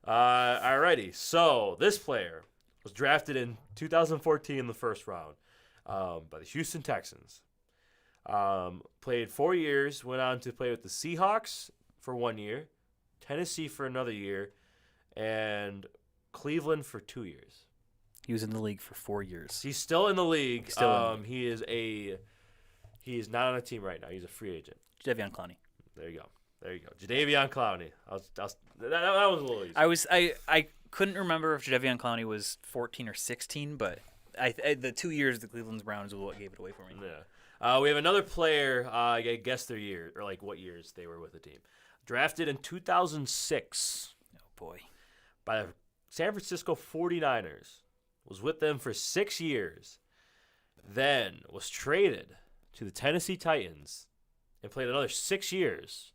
Alrighty. So this player was drafted in 2014 in the first round by the Houston Texans. Played 4 years, went on to play with the Seahawks for 1 year, Tennessee for another year, and Cleveland for 2 years. He was in the league for 4 years. He's still in the league. He is not on a team right now. He's a free agent. Jadeveon Clowney. There you go. Jadeveon Clowney. That was a little easy. I couldn't remember if Jadeveon Clowney was 14 or 16, but the 2 years the Cleveland Browns was what gave it away for me. Yeah. We have another player. I guess their year or what years they were with the team. Drafted in 2006. Oh boy. By the San Francisco 49ers. Was with them for 6 years. Then was traded to the Tennessee Titans and played another 6 years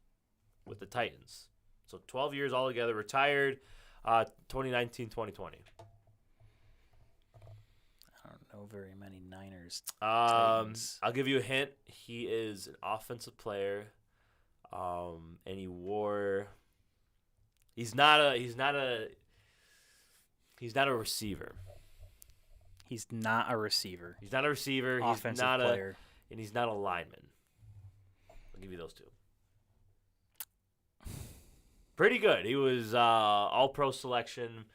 with the Titans. So 12 years altogether. Retired 2019-2020. I don't know very many Niners. Titans. I'll give you a hint. He is an offensive player. And he wore. He's not a receiver. He's not a receiver. He's not a receiver. Offensive he's not player. And he's not a lineman. I'll give you those two. Pretty good. He was all-pro selection.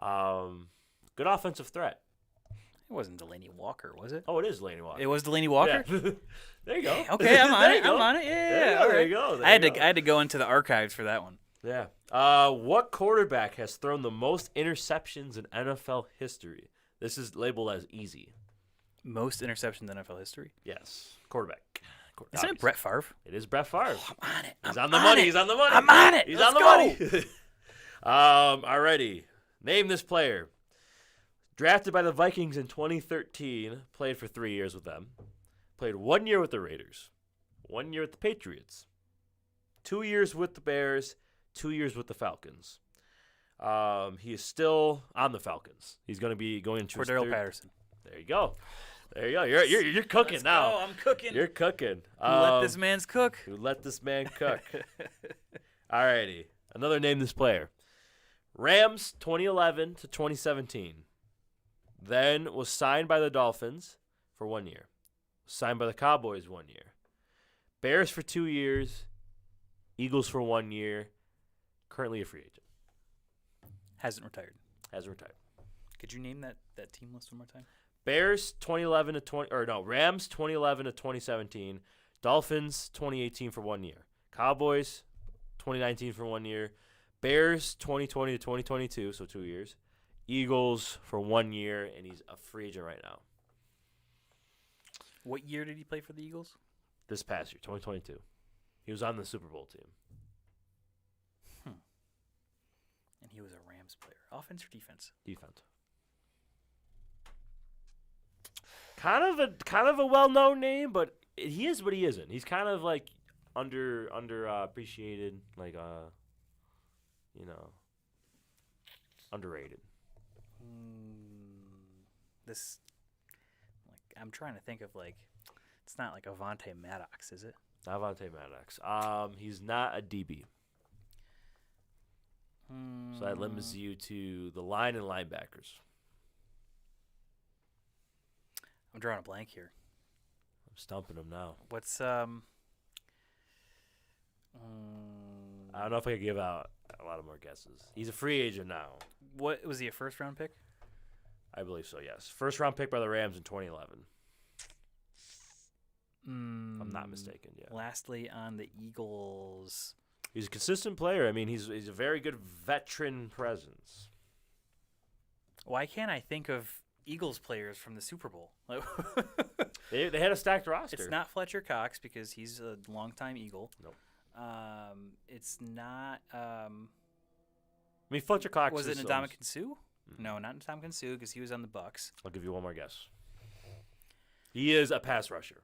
Good offensive threat. It wasn't Delaney Walker, was it? Oh, it is Delaney Walker. It was Delaney Walker? Yeah. There you go. Okay, I'm on There it. you go. I'm on it. Yeah, There you go. I had to go into the archives for that one. Yeah. What quarterback has thrown the most interceptions in NFL history? This is labeled as easy. Most interceptions in NFL history? Yes. Quarterback. Isn't it Brett Favre? It is Brett Favre. Oh, I'm on it. He's on the money. He's on the money. I'm on it. He's Let's on the go. money. Alrighty. Name this player. Drafted by the Vikings in 2013. Played for 3 years with them. Played 1 year with the Raiders. 1 year with the Patriots. 2 years with the Bears. 2 years with the Falcons. He is still on the Falcons. He's going to be going to Cordero Patterson. There you go. There you go. You're cooking now. Oh, I'm cooking. You're cooking. Who let this man's cook? Who let this man cook? Alrighty. Another name this player. Rams 2011 to 2017. Then was signed by the Dolphins for 1 year. Signed by the Cowboys 1 year. Bears for 2 years. Eagles for 1 year. Currently a free agent. Hasn't retired. Could you name that team list one more time? Bears 2011 to Rams 2011 to 2017. Dolphins 2018 for 1 year. Cowboys 2019 for 1 year. Bears 2020 to 2022, so 2 years. Eagles for 1 year, and he's a free agent right now. What year did he play for the Eagles? This past year, 2022. He was on the Super Bowl team. And he was a Rams player. Offense or defense? Defense. Kind of a well-known name, but he is, but he isn't. He's kind of like under appreciated, underrated. I'm trying to think of it's not like Avante Maddox, is it? Not Avante Maddox. He's not a DB. So that limits you to the line and linebackers. I'm drawing a blank here. I'm stumping him now. What's I don't know if I could give out a lot of more guesses. He's a free agent now. What was he, a first round pick? I believe so, yes. First round pick by the Rams in 2011. I'm not mistaken, yeah. Lastly, on the Eagles. He's a consistent player. I mean, he's a very good veteran presence. Why can't I think of Eagles players from the Super Bowl. They had a stacked roster. It's not Fletcher Cox because he's a longtime Eagle. Nope. It's not. I mean, Fletcher Cox Was it is Ndamukong Suh? No, not Ndamukong Suh because he was on the Bucks. I'll give you one more guess. He is a pass rusher.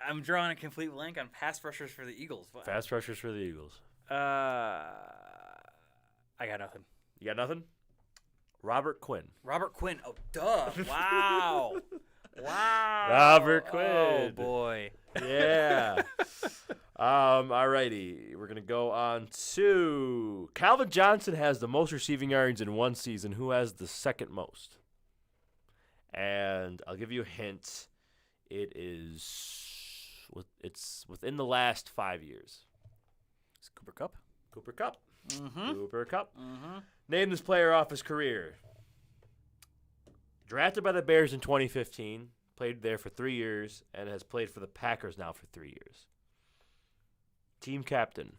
I'm drawing a complete blank on pass rushers for the Eagles. What? Pass rushers for the Eagles. I got nothing. You got nothing? Robert Quinn. Robert Quinn. Oh, duh. Wow. Wow. Robert Oh, Quinn. boy. Yeah. Alrighty. We're going to go on to Calvin Johnson has the most receiving yards in one season. Who has the second most? And I'll give you a hint. It's within the last 5 years. It's Cooper Kupp. Cooper Kupp. Mm-hmm. Cooper Kupp. Mm-hmm. Name this player off his career. Drafted by the Bears in 2015, played there for 3 years, and has played for the Packers now for 3 years. Team captain.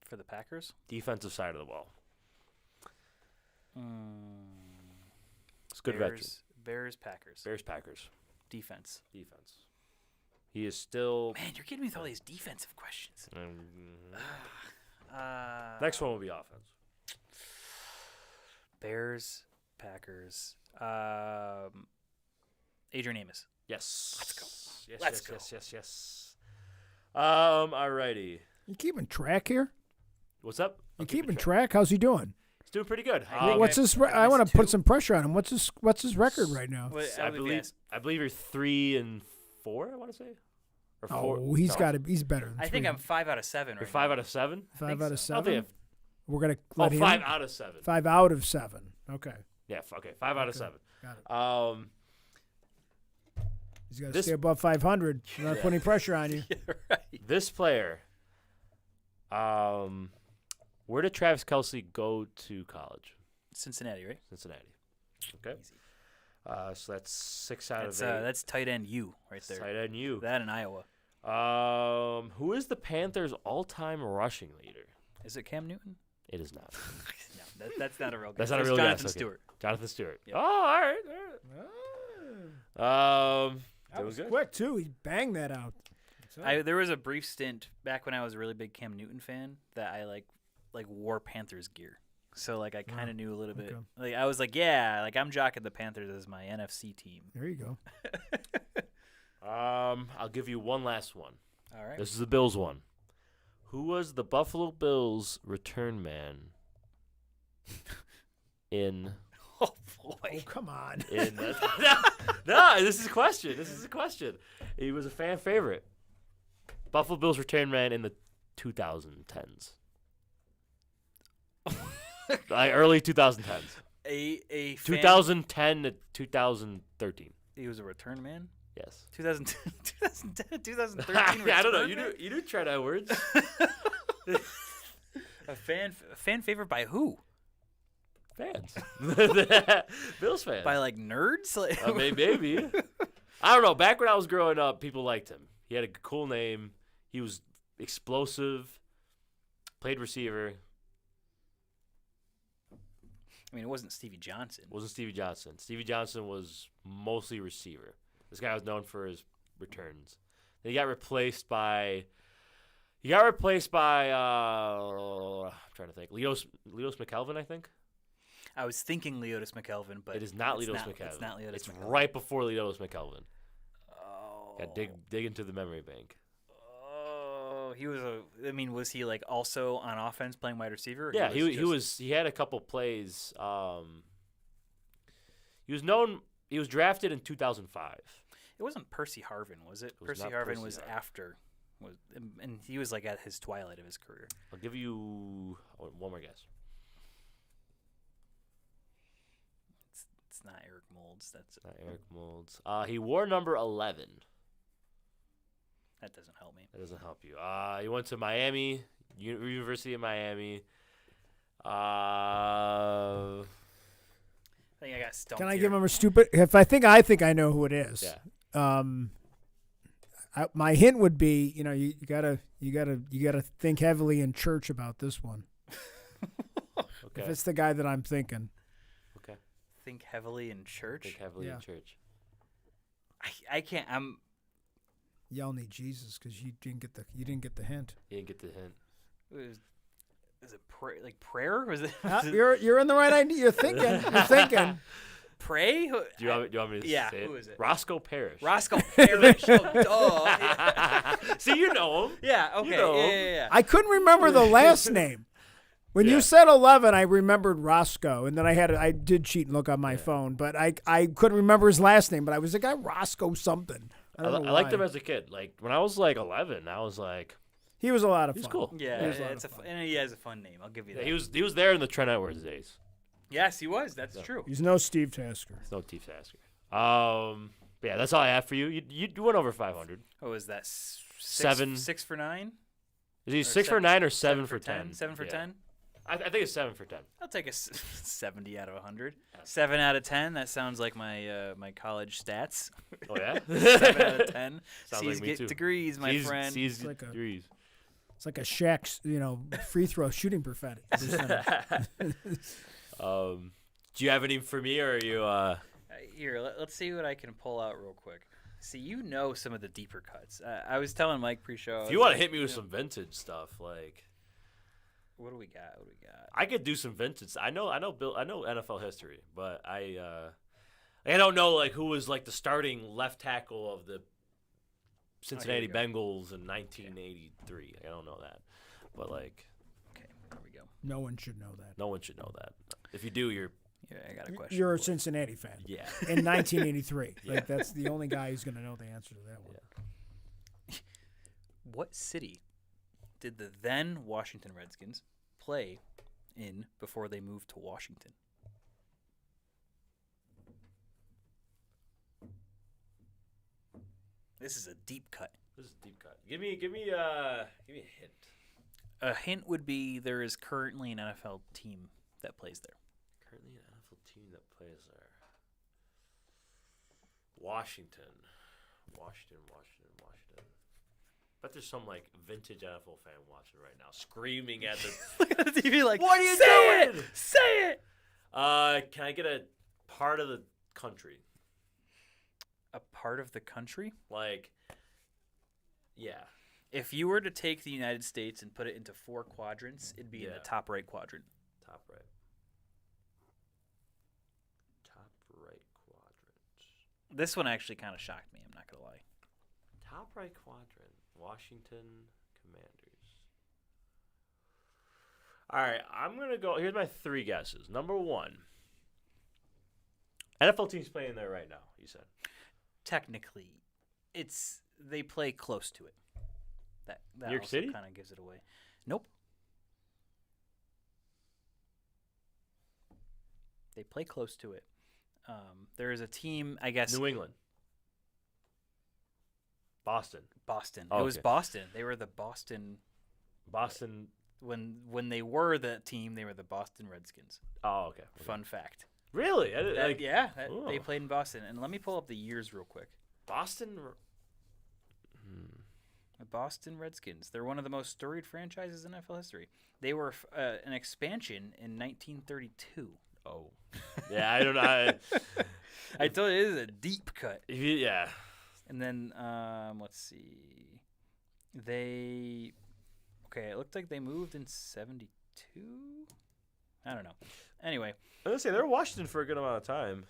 For the Packers? Defensive side of the ball. It's a good Bears, veteran. Packers. Bears, Packers. Defense. He is still... Man, you're getting me with all these defensive questions. Next one will be offense. Bears, Packers. Adrian Amos. Yes. Let's go. Yes, Let's yes. Alrighty. You keeping track here? What's up? You I'm keeping keeping track? How's he doing? He's doing pretty good. What's his? I want to put some pressure on him. What's his record right now? I believe you're 3-4. I want to say. Or 4. Oh, he's got to. He's better than I think I'm 5 out of 7 right You're 5 now. out of 7. 5 out of I'll think 7. We're gonna let him. 5 out of 7. 5 out of 7. Okay. Yeah. Okay. 5 out of 7. Got it. He's got to this- stay above 500. You're not putting pressure on you. Right. This player. Where did Travis Kelce go to college? Cincinnati, right? Cincinnati. Okay. Easy. So that's 6 out That's of 8. that's tight end U right there. Tight end you. That in Iowa. Who is the Panthers' all-time rushing leader? Is it Cam Newton? It is not. No, that's not a real guess. That's not a It's real Jonathan guess. Okay. Stewart. Jonathan Stewart. Yep. Oh, all right. That was good. quick too. He banged that out. There was a brief stint back when I was a really big Cam Newton fan that I like wore Panthers gear. So like I kind of knew a little bit. okay. Like I was like, yeah, like I'm jocking the Panthers as my NFC team. There you go. I'll give you one last one. All right. This is the Bills one. Who was the Buffalo Bills return man in? Oh boy. Oh come on. No, this is a question. He was a fan favorite. Buffalo Bills return man in the 2010s. Early 2010s. A fan, 2010 to 2013. He was a return man. Yes. 2010, 2013. I don't know. return man? You do try that words. A fan favorite by who? Fans. Bills fans. By like nerds? Like Maybe. I don't know. Back when I was growing up, people liked him. He had a cool name. He was explosive. Played receiver. I mean, it wasn't Stevie Johnson. Wasn't Stevie Johnson. Stevie Johnson was mostly receiver. This guy was known for his returns. Then he got replaced by. I'm trying to think. Leos McKelvin, I think. I was thinking Leotis McKelvin, but It is not it's Leos not, McKelvin. It's not Leotis It's McKelvin. right before Leos McKelvin. Oh. Got dig into the memory bank. Oh, he was was he like also on offense playing wide receiver? Or Yeah, just- he had a couple plays. He was drafted in 2005. It wasn't Percy Harvin, was it? was Percy not Harvin Percy was Harvin. after, and he was like at his twilight of his career. I'll give you one more guess. It's not Eric Molds. That's Not Eric Molds. He wore number 11. that doesn't help me. That doesn't help you. He went to Miami, University of Miami. I think I got stumped. Can I here. give him a stupid? If I think I know who it is. Yeah. My hint would be, you gotta think heavily in church about this one. Okay. If it's the guy that I'm thinking. Okay. Think heavily in church. Think heavily Yeah. in church. I can't. Y'all need Jesus because you didn't get the hint. You didn't get the hint. Is it prayer? Was it? You're in the right idea. You're thinking. Pray? Do you want me to Yeah, say it? who is it? Roscoe Parrish. Roscoe Parrish. Oh, duh. See, you know him. Yeah. Okay. know. Yeah. I couldn't remember the last name. When Yeah. you said 11, I remembered Roscoe, and then I did cheat and look on my phone, but I couldn't remember his last name. But I was the guy Roscoe something. I don't know I liked why. him as a kid. Like when I was like 11, I was like, He was a lot of he was fun. cool. Yeah. He was a lot It's of fun. and he has a fun name. I'll give you Yeah, that. he was there in the Trent Edwards days. Yes, he was. That's true. He's no Steve Tasker. It's no T Tasker. But yeah, that's all I have for you. You went over 500. What was that? Seven. 6 for 9? Is he Or 6 for seven- 9 or 7 for 10? 7 for Yeah. 10? I think it's 7 for 10. I'll take a 70 out of 100. 7 out of 10. That sounds like my my college stats. Oh yeah. 7 out of 10. Sounds C's like me get too. degrees, my friend. C's like a- degrees. It's like a Shaq's, free throw shooting percentage. Do you have any for me, or are you? Here, let's see what I can pull out real quick. See, you know some of the deeper cuts. I was telling Mike pre-show. If you want to hit me with some vintage stuff, like What do we got? I could do some vintage. I know NFL history, but I don't know like who was like the starting left tackle of the Cincinnati here we Bengals in 1983. I don't know that, but like Okay, there we go. No one should know that. no one should know that. If you do, you're Yeah, I got a question. You're a for you. Cincinnati fan. yeah. In 1983. Yeah. Like, that's the only guy who's going to know the answer to that one. What city did the then Washington Redskins play in before they moved to Washington? This is a deep cut. This is a deep cut. Give me a hint. A hint would be there is currently an NFL team that plays there. Currently an NFL team that plays there. Washington. Bet there's some like vintage NFL fan watching right now, screaming at the. Look at the TV like, What are you say doing? it! Say it! Can I get a part of the country? A part of the country? Like, yeah. If you were to take the United States and put it into 4 quadrants, it'd be in Yeah. the top right quadrant. Top right. Top right quadrant. This one actually kind of shocked me, I'm not going to lie. Top right quadrant. Washington Commanders. All right, I'm going to go. Here's my 3 guesses. Number 1. NFL team's playing there right now, you said. Technically, they play close to it. That New York City? kind of gives it away. Nope. They play close to it. There is a team, I guess. New England. Boston. Boston. Oh, It was okay. Boston. They were the Boston. Boston. When they were the team, they were the Boston Redskins. Oh, okay. Fun fact. Really? They Oh. played in Boston. And let me pull up the years real quick. Boston. The Boston Redskins. They're one of the most storied franchises in NFL history. They were an expansion in 1932. Oh. Yeah, I don't know. I told you, it is a deep cut. Yeah. And then, let's see. It looked like they moved in 72? I don't know. Anyway. I was going to say, they were Washington for a good amount of time.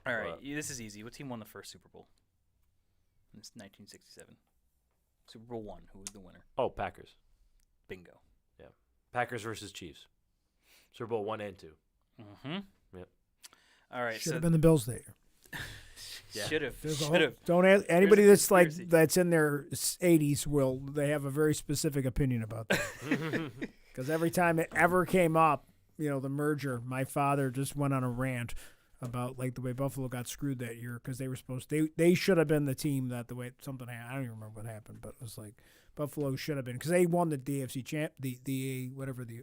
All right, What? this is easy. What team won the first Super Bowl? It's 1967. Super Bowl 1. Who was the winner? Oh, Packers. Bingo. Packers versus Chiefs. Super Bowl 1 and 2. Mm-hmm. Yep. All right, Should have been the Bills that year. Yeah. should have. There's a Should whole- have. Don't ask, anybody There's a that's conspiracy. that's in their 80s they have a very specific opinion about that. Because every time it ever came up, the merger, my father just went on a rant about like the way Buffalo got screwed that year because they should have been the team that the way something happened. I don't even remember what happened, but it was like Buffalo should have been because they won the DFC champ, the whatever the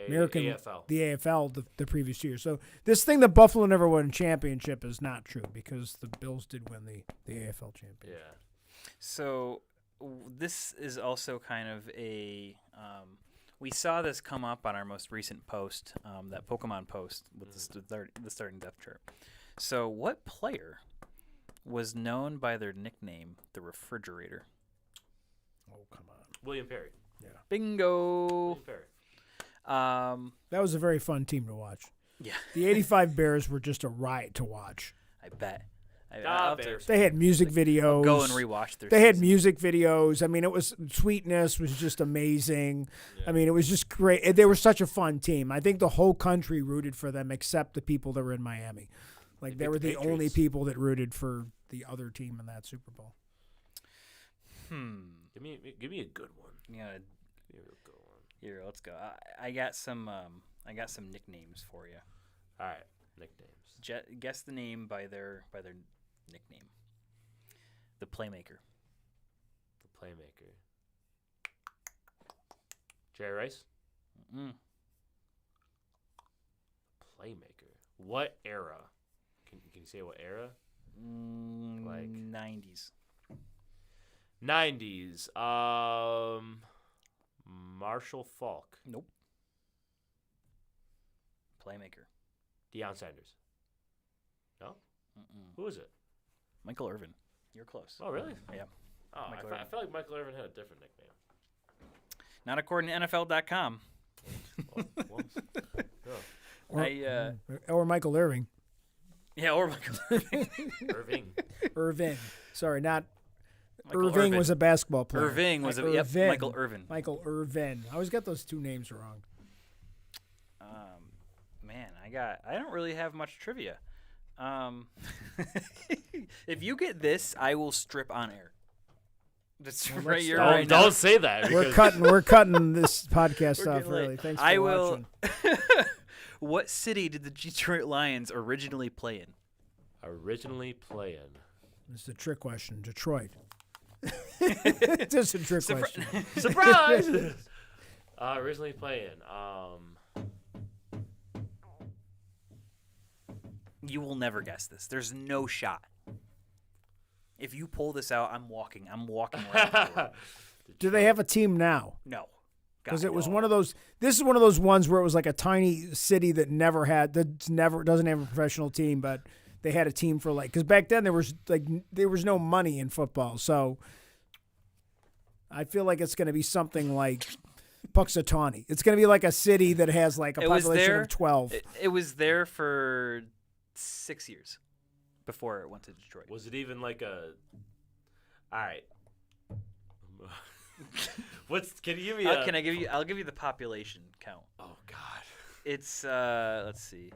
American AFL. the AFL the previous year. So this thing that Buffalo never won a championship is not true because the Bills did win the AFL championship. Yeah. So this is also kind of a We saw this come up on our most recent post, that Pokemon post with the starting depth chart. So, what player was known by their nickname, the Refrigerator? Oh, come on. William Perry. Bingo. William Perry. That was a very fun team to watch. Yeah, The 85 Bears were just a riot to watch. I bet. Ah, I'll have to Bears. They had music videos. go and rewatch their They had season. music videos. I mean, it was Sweetness was just amazing. Yeah. I mean, it was just great. They were such a fun team. I think the whole country rooted for them except the people that were in Miami. Like they beat were the the only Patriots. people that rooted for the other team in that Super Bowl. Give me a good one. Yeah, Give me a good one. here, let's go. I got some nicknames for you. All right, nicknames. Guess the name by their nickname. The Playmaker. The playmaker. Jerry Rice. Mm. Playmaker. What era? Can you say what era? Like 90s. 90s. Marshall Falk. Nope. Playmaker. Deion Sanders. No? Mm-mm. Who is it? Michael Irvin. You're close. Oh, really? Yeah. Oh, Michael I Irvin. feel like Michael Irvin had a different nickname. Not according to NFL.com. Well, I Or Michael Irving. yeah, or Michael Irving. Irving. Irvin. Sorry, not Michael Irving Irvin. was a basketball player. Irving was Irvin. Michael Irvin. Michael Irvin. I always get those two names wrong. Man, I don't really have much trivia. If you get this, I will strip on air. That's Well, right let's here, start. right Don't now. say that. We're cutting this podcast We're off getting late. early. Thanks for I will. watching. What city did the Detroit Lions originally play in? Originally playing. This is a trick question. Detroit. Just a trick question. Surprise! Originally playing. You will never guess this. There's no shot. If you pull this out, I'm walking right out the door. Do they have a team now? No. Because God, it was no. one of those. This is one of those ones where it was like a tiny city that never doesn't have a professional team, but they had a team for like. Because back then there was no money in football, so I feel like it's going to be something like Puxatawney. It's going to be like a city that has like a It was population there. of 12. It was there for 6 years before it went to Detroit. Was it even like a? All right. Can you give me? Can I give you? I'll give you the population count. Oh God. It's let's see,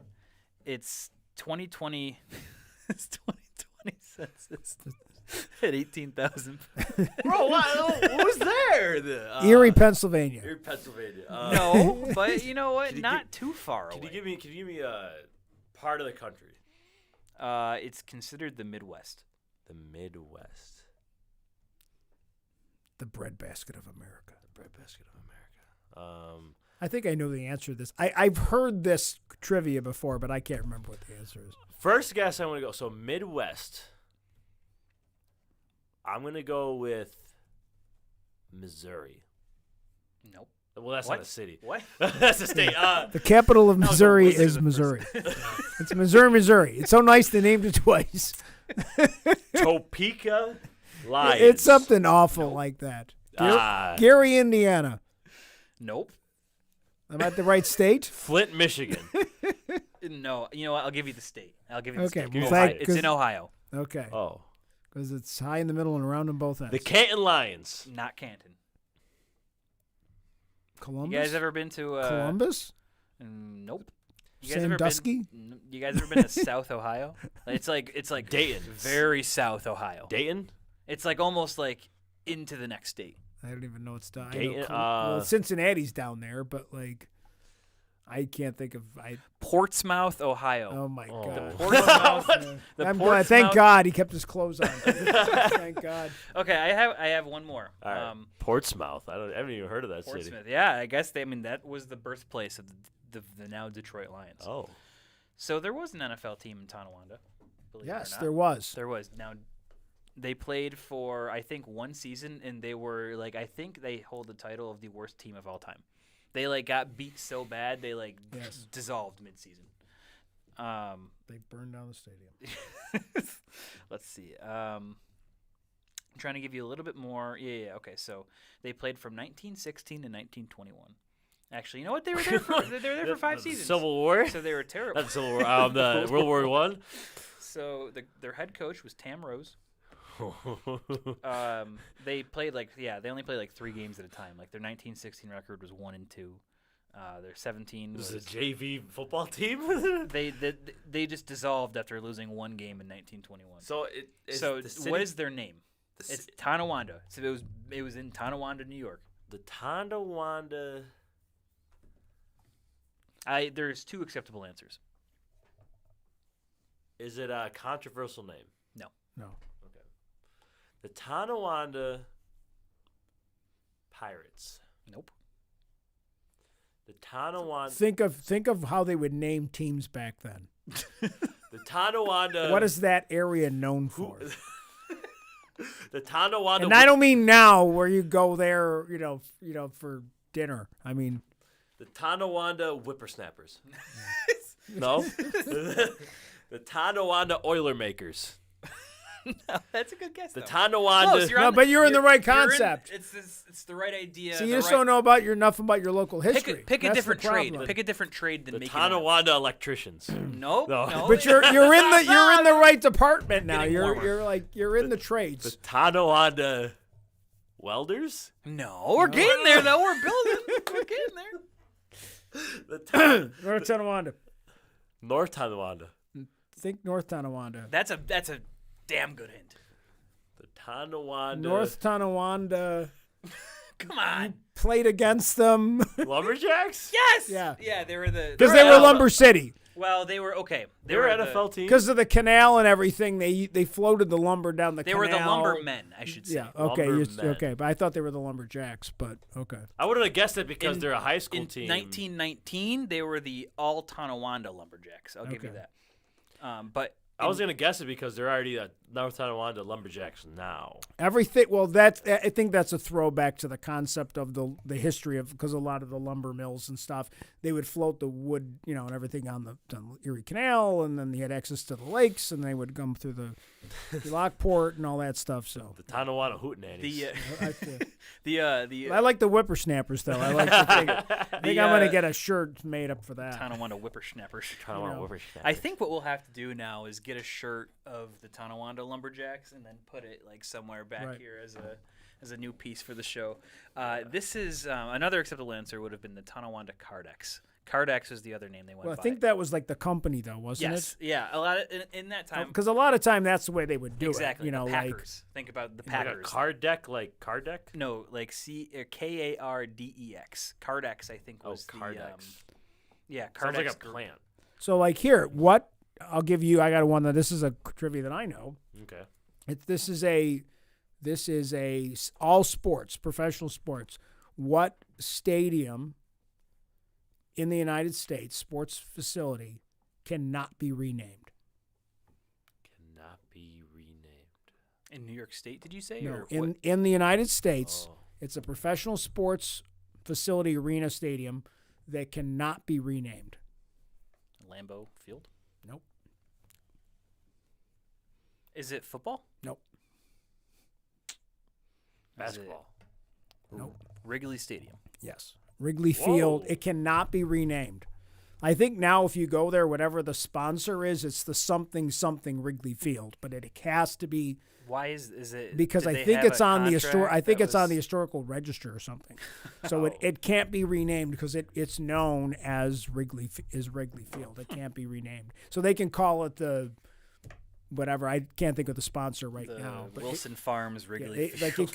it's 2020. It's 2020 census at 18,000. Bro, who's there? Erie, Pennsylvania. Erie, Pennsylvania. No, but you know what? Can you Not too far Can away. you give me a part of the country? It's considered the Midwest. The Midwest. The breadbasket of America. The breadbasket of America. I think I know the answer to this. I've heard this trivia before, but I can't remember what the answer is. First guess I want to go. So Midwest. I'm gonna go with Missouri. Nope. Well, that's What? not a city. What? That's a state. The capital of No, Missouri don't listen is to the Missouri. It's Missouri, Missouri. It's so nice they named it twice. Topeka Lions. It's something awful like that. Gary, Indiana. Nope. Am I at the right state? Flint, Michigan. No. You know what? I'll give you the state. I'll give you the Okay, state. well, It's thank- It's 'cause- in Ohio, Okay. Oh, Because it's high in the middle and around on both ends. the Canton Lions. not Canton. Columbus? You guys ever been to Columbus? Nope. You guys Sandusky? You guys ever been to South Ohio? It's like Dayton. very South Ohio. Dayton. It's like almost like into the next state. I don't even know it's down. I know Dayton, well, Cincinnati's down there, but like, I can't think of. Portsmouth, Ohio. Oh my Oh. god! Portsmouth. Yeah. The I'm glad. Thank Portsmouth- God he kept his clothes on. Thank God. Okay, I have one more. All right. Portsmouth. I haven't even heard of that city. Portsmouth. Yeah, I guess that was the birthplace of the now Detroit Lions. Oh. So there was an NFL team in Tonawanda. believe it or Yes, not. there was. There was. Now, they played for, I think, one season, and they were, like, I think they hold the title of the worst team of all time. They like got beat so bad they like Yes. dissolved midseason. They burned down the stadium. Let's see. I'm trying to give you a little bit more. Yeah. Okay, so they played from 1916 to 1921. Actually, you know what? They were there for 5 seasons. Civil War. So they were terrible. Not Civil War. The World War One. So their head coach was Tam Rose. They played they only played like 3 games at a time. Like their 1916 record was 1-2. Their 17 This was is a JV football team. they just dissolved after losing 1 game in 1921. So What is their name? It's Tonawanda. So it was in Tonawanda, New York. the Tonawanda? There's 2 acceptable answers. Is it a controversial name? No. Okay. The Tonawanda Pirates. Nope. The Tonawanda. Think of how they would name teams back then. The Tonawanda. What is that area known for? The Tonawanda. And I don't mean now where you go there, for dinner. I mean The Tonawanda Whippersnappers. No. The Tonawanda Oilermakers. No, that's a good guess. The though. Tonawanda. Close, No, but you're in the right concept. It's the right idea. See, you just don't know enough about your local history. Pick a That's the different trade. problem. Pick a different trade than The make Tonawanda Electricians. Nope. No. No. But you're in the right department now. Getting warmer. You're in the The trades. Tonawanda Welders. No, we're getting there though. We're building. We're getting there. North Tonawanda. North Tonawanda. Think North Tonawanda. That's a damn good hint. The Tonawanda North Tonawanda Come on. played against them Lumberjacks. Yes. Yeah. Yeah, they were the. because they were Lumber City. Well, they were okay. They were NFL team. Because of the canal and everything, they floated the lumber down the They canal. were the lumbermen, I should say. Yeah. Okay. Lumbermen. Okay. But I thought they were the Lumberjacks. But okay. I wouldn't have guessed it because In- they're a high school In team. 1919, they were the all Tonawanda Lumberjacks. I'll give you Okay. that. But I was gonna guess it because they're already the North Tonawanda Lumberjacks now. Everything. Well, I think that's a throwback to the concept of the history of, because a lot of the lumber mills and stuff, they would float the wood, and everything on the Erie Canal, and then they had access to the lakes, and they would come through the Lockport and all that stuff. So The Tonawanda Hootenannies. I like the whippersnappers, though. I like to think. I think I'm gonna get a shirt made up for that. Tonawanda Whippersnappers. Tonawanda know. Whippersnappers. I think what we'll have to do now is get a shirt of the Tonawanda Lumberjacks and then put it like somewhere back Right. here as a new piece for the show. This is another acceptable answer would have been the Tonawanda Cardex. Cardex was the other name they went Well, by. I think that was like the company, though, wasn't yes, it? yeah, a lot of, in that time. Because a lot of time that's the way they would do Exactly, it. the Like Packers. Think about the Like a Packers. card deck, like card deck. No, like Kardex. Cardex, I think was the Cardex. yeah, Sounds Cardex. like a plant. so. Like here, what I'll give you. I got one that this is a trivia that I know. Okay. This is a all sports, professional sports. What stadium in the United States, sports facility, cannot be renamed? Cannot be renamed. In New York State, did you say? No, or in the United States, Oh. it's a professional sports facility, arena, stadium that cannot be renamed. Lambeau Field? Nope. Is it football? Nope. Is it Basketball. Nope. Wrigley Stadium. Yes. Wrigley Field. Whoa. It cannot be renamed. I think now if you go there, whatever the sponsor is, it's the something Wrigley Field, but it has to be Why is it? because did I they think have it's a on the contract I think that it's on was- the historical register or something. So Oh. it can't be renamed because it's known as Wrigley Field. It can't be renamed. So they can call it the whatever. I can't think of the sponsor right the now. But Wilson Farms Wrigley Field. like it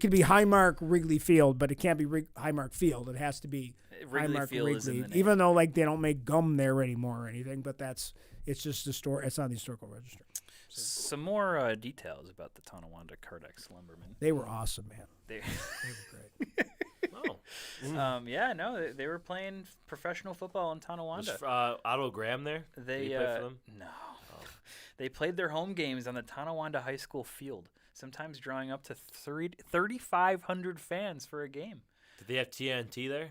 could be Highmark Wrigley Field, but it can't be Highmark Field. It has to be Wrigley Highmark Field is in Wrigley. the name. Even though like they don't make gum there anymore or anything, but it's just it's on the historical register. Some more details about the Tonawanda Cardex Lumbermen. They were awesome, man. They, They were great. Oh. yeah, no, they were playing professional football in Tonawanda. Was Otto Graham there? They Did he play for them? no, they played their home games on the Tonawanda High School field, sometimes drawing up to 3,500 fans for a game. Did they have TNT there?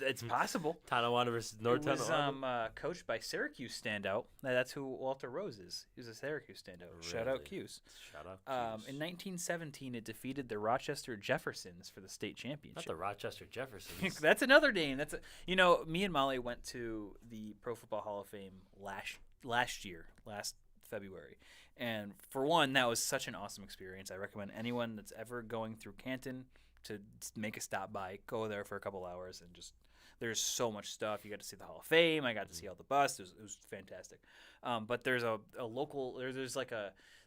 It's possible. Tonawanda versus It North was Tonawanda. coached by Syracuse standout. That's who Walter Rose is. He was a Syracuse standout. Shout out Really? Cuse. Shout out. In 1917, it defeated the Rochester Jeffersons for the state Not championship. the Rochester Jeffersons. That's another name. Me and Molly went to the Pro Football Hall of Fame last February, and for one, that was such an awesome experience. I recommend anyone that's ever going through Canton to make a stop by, go there for a couple hours, and just there's so much stuff. You got to see the Hall of Fame. I got to see all the busts. It was fantastic. But there's a local there's like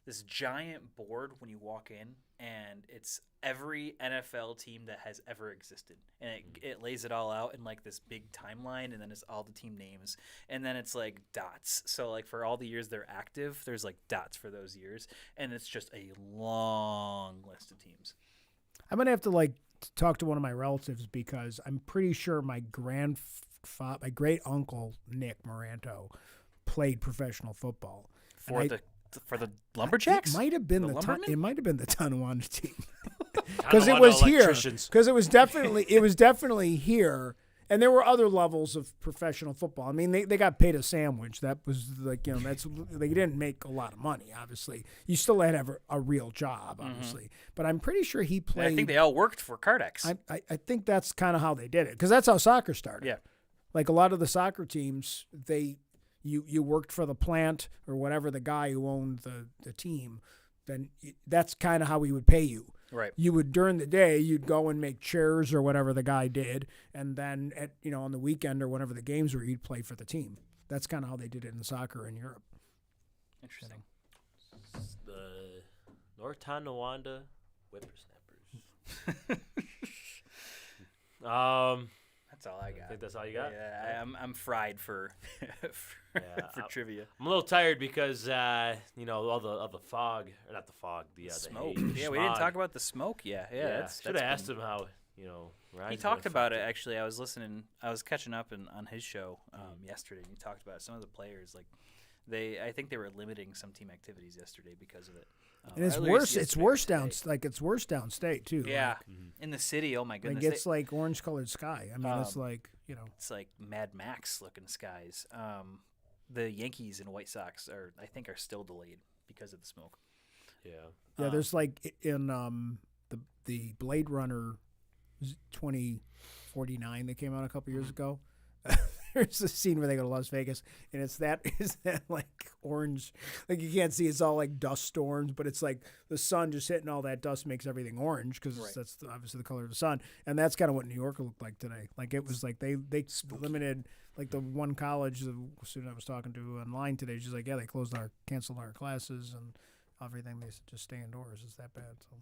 this giant board when you walk in, and it's every NFL team that has ever existed, and it lays it all out in like this big timeline, and then it's all the team names, and then it's like dots. So like for all the years they're active, there's like dots for those years, and it's just a long list of teams. I'm gonna have to talk to one of my relatives because I'm pretty sure my great uncle Nick Moranto played professional football For the Lumberjacks? It might have been The Lumbermen? it might have been the Tonawanda team because it was here. Because it was definitely here. And there were other levels of professional football. I mean, they got paid a sandwich. That was they didn't make a lot of money, obviously. You still had to have a real job, obviously. But I'm pretty sure he played. And I think they all worked for Cardex. I think that's kind of how they did it, because that's how soccer started. Yeah. Like a lot of the soccer teams, you worked for the plant or whatever, the guy who owned the team, then that's kind of how he would pay you. Right. You would, during the day, you'd go and make chairs or whatever the guy did, and then on the weekend or whenever the games were, you'd play for the team. That's kind of how they did it in soccer in Europe. Interesting. The North Tonawanda Whippersnappers. That's all I got. I think that's all you got. Yeah, I'm fried for trivia. I'm a little tired because all the fog, or not the fog, the Smoke. The Yeah, we didn't talk about the smoke. Yeah. Should have asked him how He talked about it actually. I was catching up on his show yesterday, and he talked about some of the players. Like I think they were limiting some team activities yesterday because of it. And it's worse. It's worse downstate too. Yeah, in the city. Oh my goodness! It's like orange-colored sky. I mean, it's like it's like Mad Max looking skies. The Yankees and White Sox are still delayed because of the smoke. Yeah. Yeah, there's like in the Blade Runner 2049 that came out a couple years ago. There's a scene where they go to Las Vegas, and is that like orange? Like you can't see, it's all like dust storms, but it's like the sun just hitting all that dust makes everything orange because that's obviously the color of the sun. And that's kind of what New York looked like today. Like it was like they limited, like the one college, the student I was talking to online today, she's like, yeah, they canceled our classes and everything. They said just stay indoors. It's that bad. So.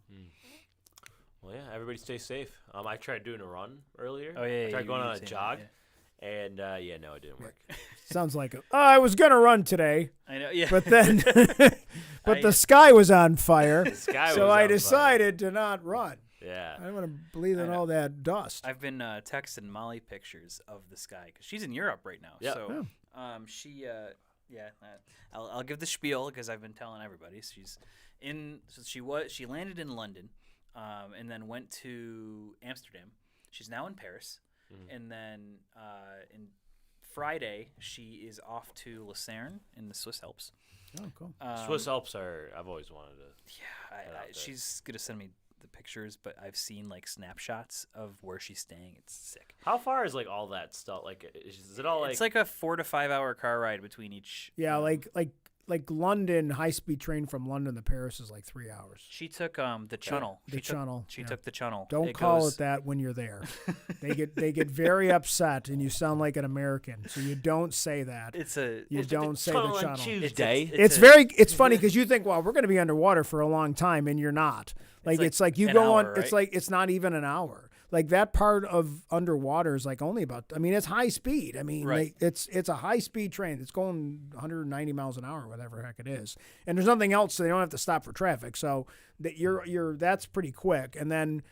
Well, yeah, everybody stay safe. I tried doing a run earlier. Oh yeah, I tried going on a jog. Yeah. And no, it didn't work. Sounds like I was gonna run today. I know, yeah. But then, the sky was on fire, so I decided to not run. Yeah. I don't want to breathe in all that dust. I've been texting Molly pictures of the sky because she's in Europe right now. Yeah. So, I'll give the spiel because I've been telling everybody. She landed in London, and then went to Amsterdam. She's now in Paris. And then in Friday, she is off to Lucerne in the Swiss Alps. Oh, cool. Swiss Alps I've always wanted to. Yeah, she's going to send me the pictures, but I've seen like snapshots of where she's staying. It's sick. How far is like all that stuff? Like, is it all like? It's like a 4 to 5 hour car ride between each. Yeah, like London, high-speed train from London to Paris is like 3 hours. She took the Channel. She took the Channel. Don't call it that when you're there. They get very upset, and you sound like an American. So you don't say that. You don't say the Channel. Tuesday. It's funny because you think, well, we're going to be underwater for a long time, and you're not. It's like you go on. Right? It's like it's not even an hour. Like that part of underwater is like only about. I mean, it's high speed. I mean, right. It's a high speed train. It's going 190 miles an hour, whatever the heck it is. And there's nothing else, so they don't have to stop for traffic. So that that's pretty quick. And then,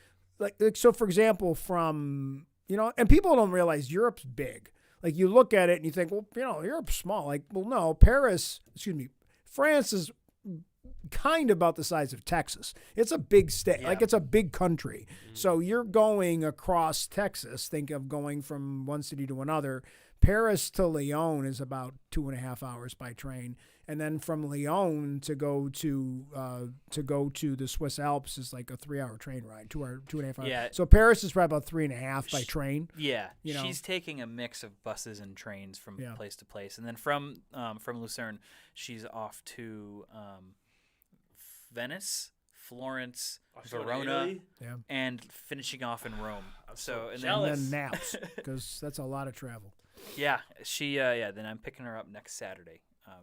so for example, from and people don't realize Europe's big. Like you look at it and you think, well, Europe's small. Like, well, no, France is kind of about the size of Texas. It's a big state, like it's a big country. So you're going across Texas. Think of going from one city to another. Paris to Lyon is about 2.5 hours by train, and then from Lyon to go to the Swiss Alps is like a 3-hour train ride, 2.5 hours. Yeah. So Paris is probably about 3.5 by train. Yeah, You know? she's taking a mix of buses and trains from Yeah. place to place, and then from Lucerne, she's off to Venice, Florence, Verona, Yeah. and finishing off in Rome. So and jealous. And then naps, because that's a lot of travel. yeah, she Then I'm picking her up next Saturday.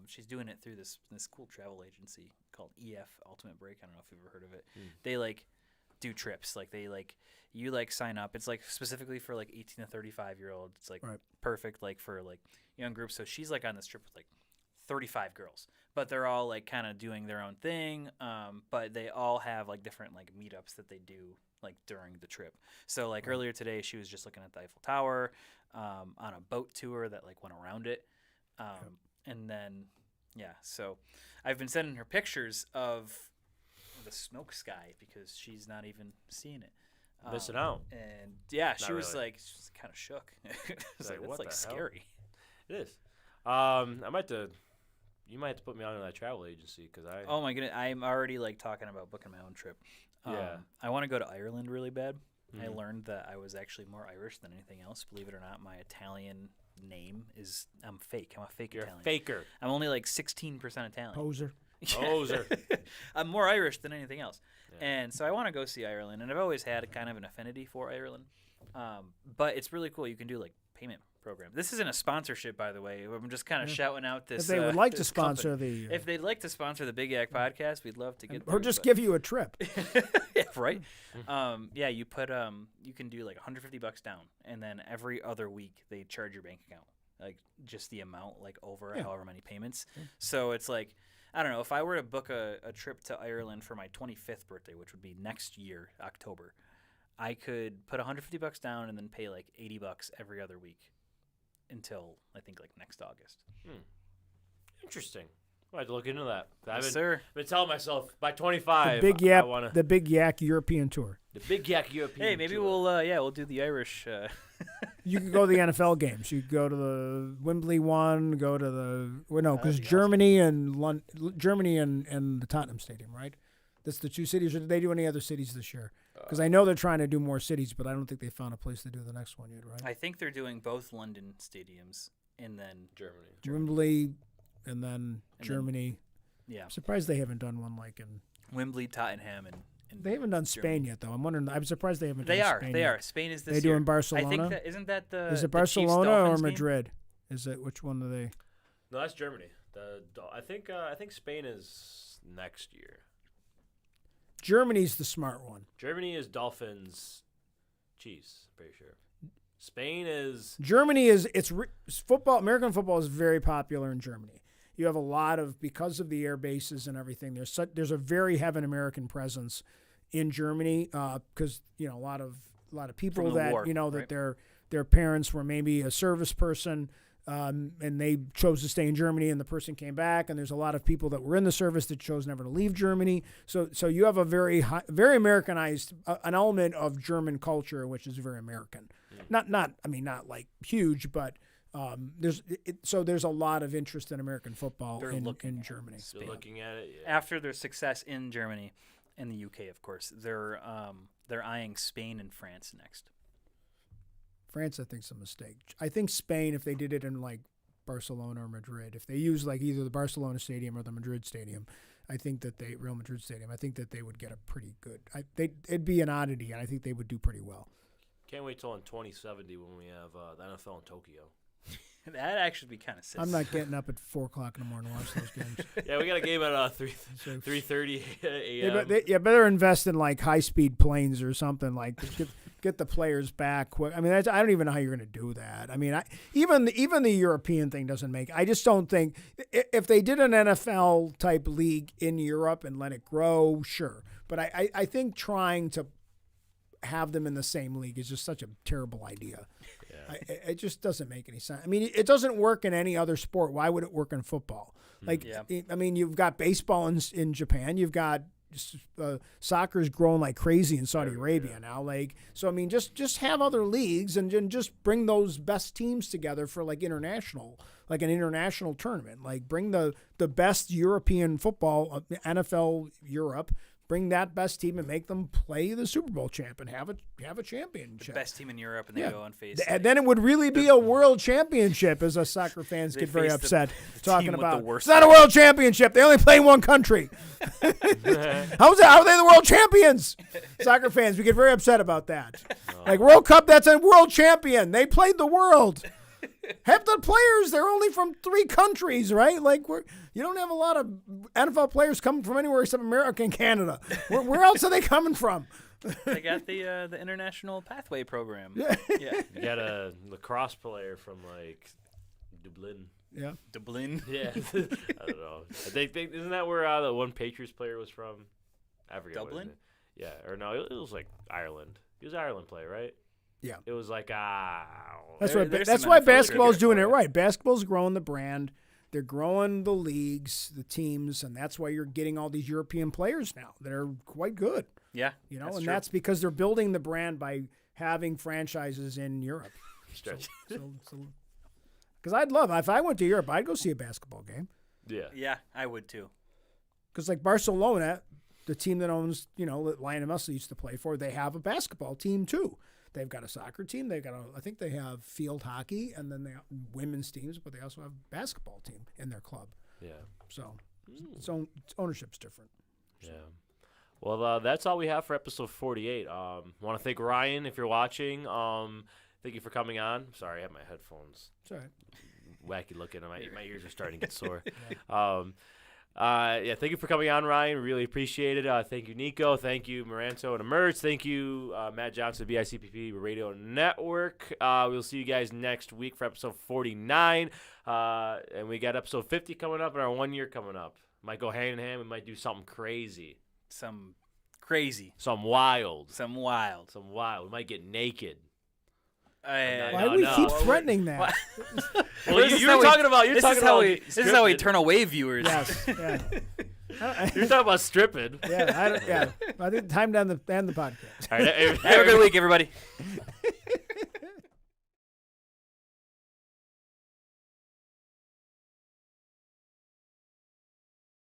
She's doing it through this cool travel agency called EF Ultimate Break. I don't know if you've ever heard of it. They like do trips. Like they like you like sign up. It's like specifically for like 18 to 35-year-olds. It's like Right. perfect like for like young groups. So she's like on this trip with like 35 girls, but they're all like kind of doing their own thing. But they all have like different like meetups that they do like during the trip. So like earlier today, she was just looking at the Eiffel Tower on a boat tour that like went around it. And then, so I've been sending her pictures of the smoke sky because she's not even seeing it. Missing out. And yeah, she Not was really. like, she's kind of shook. It's Like, like, what that's the like hell? scary. It is. You might have to put me on to that travel agency because I. Oh my goodness, I'm already like talking about booking my own trip. Yeah. I want to go to Ireland really bad. I Mhm. learned that I was actually more Irish than anything else. Believe it or not, my Italian name is I'm fake. I'm a fake You're Italian. a faker. I'm only like 16% Italian. Poser. Poser. I'm more Irish than anything else. Yeah. And so I want to go see Ireland, and I've always had a kind of an affinity for Ireland. But it's really cool. You can do like payment programs. This isn't a sponsorship, by the way. I'm just kind of shouting out this. If they would like to this sponsor company. the, If they'd like to sponsor the Big Yak podcast, we'd love to get. or through, just but- give you a trip. yeah, right. You put you can do like $150 down, and then every other week they charge your bank account, like just the amount, like over Yeah. however many payments. So it's like, I don't know, if I were to book a trip to Ireland for my 25th birthday, which would be next year, October, I could put $150 down and then pay like $80 every other week until I think like next August. Interesting. I have to look into that. I've Yes, been, sir. been telling myself by 25. The Big I Yak, wanna, the Big Yak European tour. the Big Yak European. Hey, maybe tour. we'll do the Irish. You could go to the NFL games. You could go to the Wembley one. Go to the because That'd be Germany and Germany and the Tottenham Stadium, right? That's the two cities. Or did they do any other cities this year? Because I know they're trying to do more cities, but I don't think they found a place to do the next one yet, right? I think they're doing both London stadiums and then Germany. Wembley, and then And then- Germany. yeah, I'm surprised they haven't done one like in. Wembley, Tottenham, and They haven't done Spain yet, though. I'm wondering. I'm surprised they haven't. They done are. Spain They yet. are. Spain is this They do year. in Barcelona. I think that isn't that the. Is the it Barcelona or Chiefs-Dolphins game? Madrid? Is it which one are they? No, that's Germany. I think Spain is next year. Germany's the smart one. Germany is Dolphins, Chiefs. Pretty sure. Spain is Germany is football. American football is very popular in Germany. You have a lot of because of the air bases and everything. There's a very heavy American presence in Germany because a lot of people From the that war, that right? their parents were maybe a service person. And they chose to stay in Germany, and the person came back. And there's a lot of people that were in the service that chose never to leave Germany. So you have a very Americanized an element of German culture, which is very American. Not like huge, but there's a lot of interest in American football They're in looking at Germany. still looking at it. Yeah. After their success in Germany and the UK, of course, they're eyeing Spain and France next. France, I think, is a mistake. I think Spain, if they did it in like Barcelona or Madrid, if they use like either the Barcelona Stadium or the Madrid Stadium, I think that Real Madrid Stadium, I think that they would get a pretty good. It'd be an oddity, and I think they would do pretty well. Can't wait till in 2070 when we have the NFL in Tokyo. That'd actually be kind of sick. I'm not getting up at 4 o'clock in the morning to watch those games. Yeah, we got a game at 3:30 a.m. You better invest in like high-speed planes or something like get the players back quick. I mean, I don't even know how you're going to do that. I mean, even the European thing doesn't make. I just don't think if they did an NFL type league in Europe and let it grow, sure. But I think trying to have them in the same league is just such a terrible idea. Yeah. It just doesn't make any sense. I mean, it doesn't work in any other sport. Why would it work in football? Like, I mean, you've got baseball in Japan. You've got soccer's growing like crazy in Saudi Arabia now. Like, so I mean, just have other leagues and just bring those best teams together for like an international tournament. Like, bring the best European football, NFL Europe. Bring that best team and make them play the Super Bowl champ and have a championship. The best team in Europe, and they go and face. And then it would really be a world championship, as us soccer fans get very upset talking about. It's not a world championship. They only play in one country. How are they the world champions? Soccer fans, we get very upset about that. Like, World Cup, that's a world champion. They played the world. Half the players, they're only from 3 countries, right? Like, you don't have a lot of NFL players coming from anywhere except America and Canada. Where else are they coming from? They got the International Pathway Program. Yeah. You got a lacrosse player from, like, Dublin. Yeah. Dublin? Yeah. I don't know. I think isn't that where the one Patriots player was from? I forget. Dublin? Yeah. Or no, it was, like, Ireland. He was an Ireland player, right? Yeah. It was like, That's why basketball's doing it right. Basketball's growing the brand. They're growing the leagues, the teams, and that's why you're getting all these European players now that are quite good. Yeah. You know, that's because they're building the brand by having franchises in Europe. Stretch. Because I'd love, if I went to Europe, I'd go see a basketball game. Yeah. Yeah, I would too. Because like Barcelona, the team that owns, that Lionel Messi used to play for, they have a basketball team too. They've got a soccer team. I think they have field hockey, and then they have women's teams, but they also have a basketball team in their club. Yeah. So its ownership's different. Yeah. Well, that's all we have for episode 48. Want to thank Ryan if you're watching. Thank you for coming on. Sorry, I have my headphones. It's all right. Wacky looking. My ears are starting to get sore. Thank you for coming on, Ryan. We really appreciate it. Thank you, Nico. Thank you, Maranto and Emerge. Thank you, Matt Johnson, BICPP Radio Network. We'll see you guys next week for episode 49. And we got episode 50 coming up and our 1 year coming up. Might go hand in hand. We might do something crazy. Some crazy. Some wild. We might get naked. Why do we keep threatening that? Well, you're talking about. This is how we turn away viewers. Yes. Yeah. You're talking about stripping. I think time to end the podcast. All right, have a good week, everybody.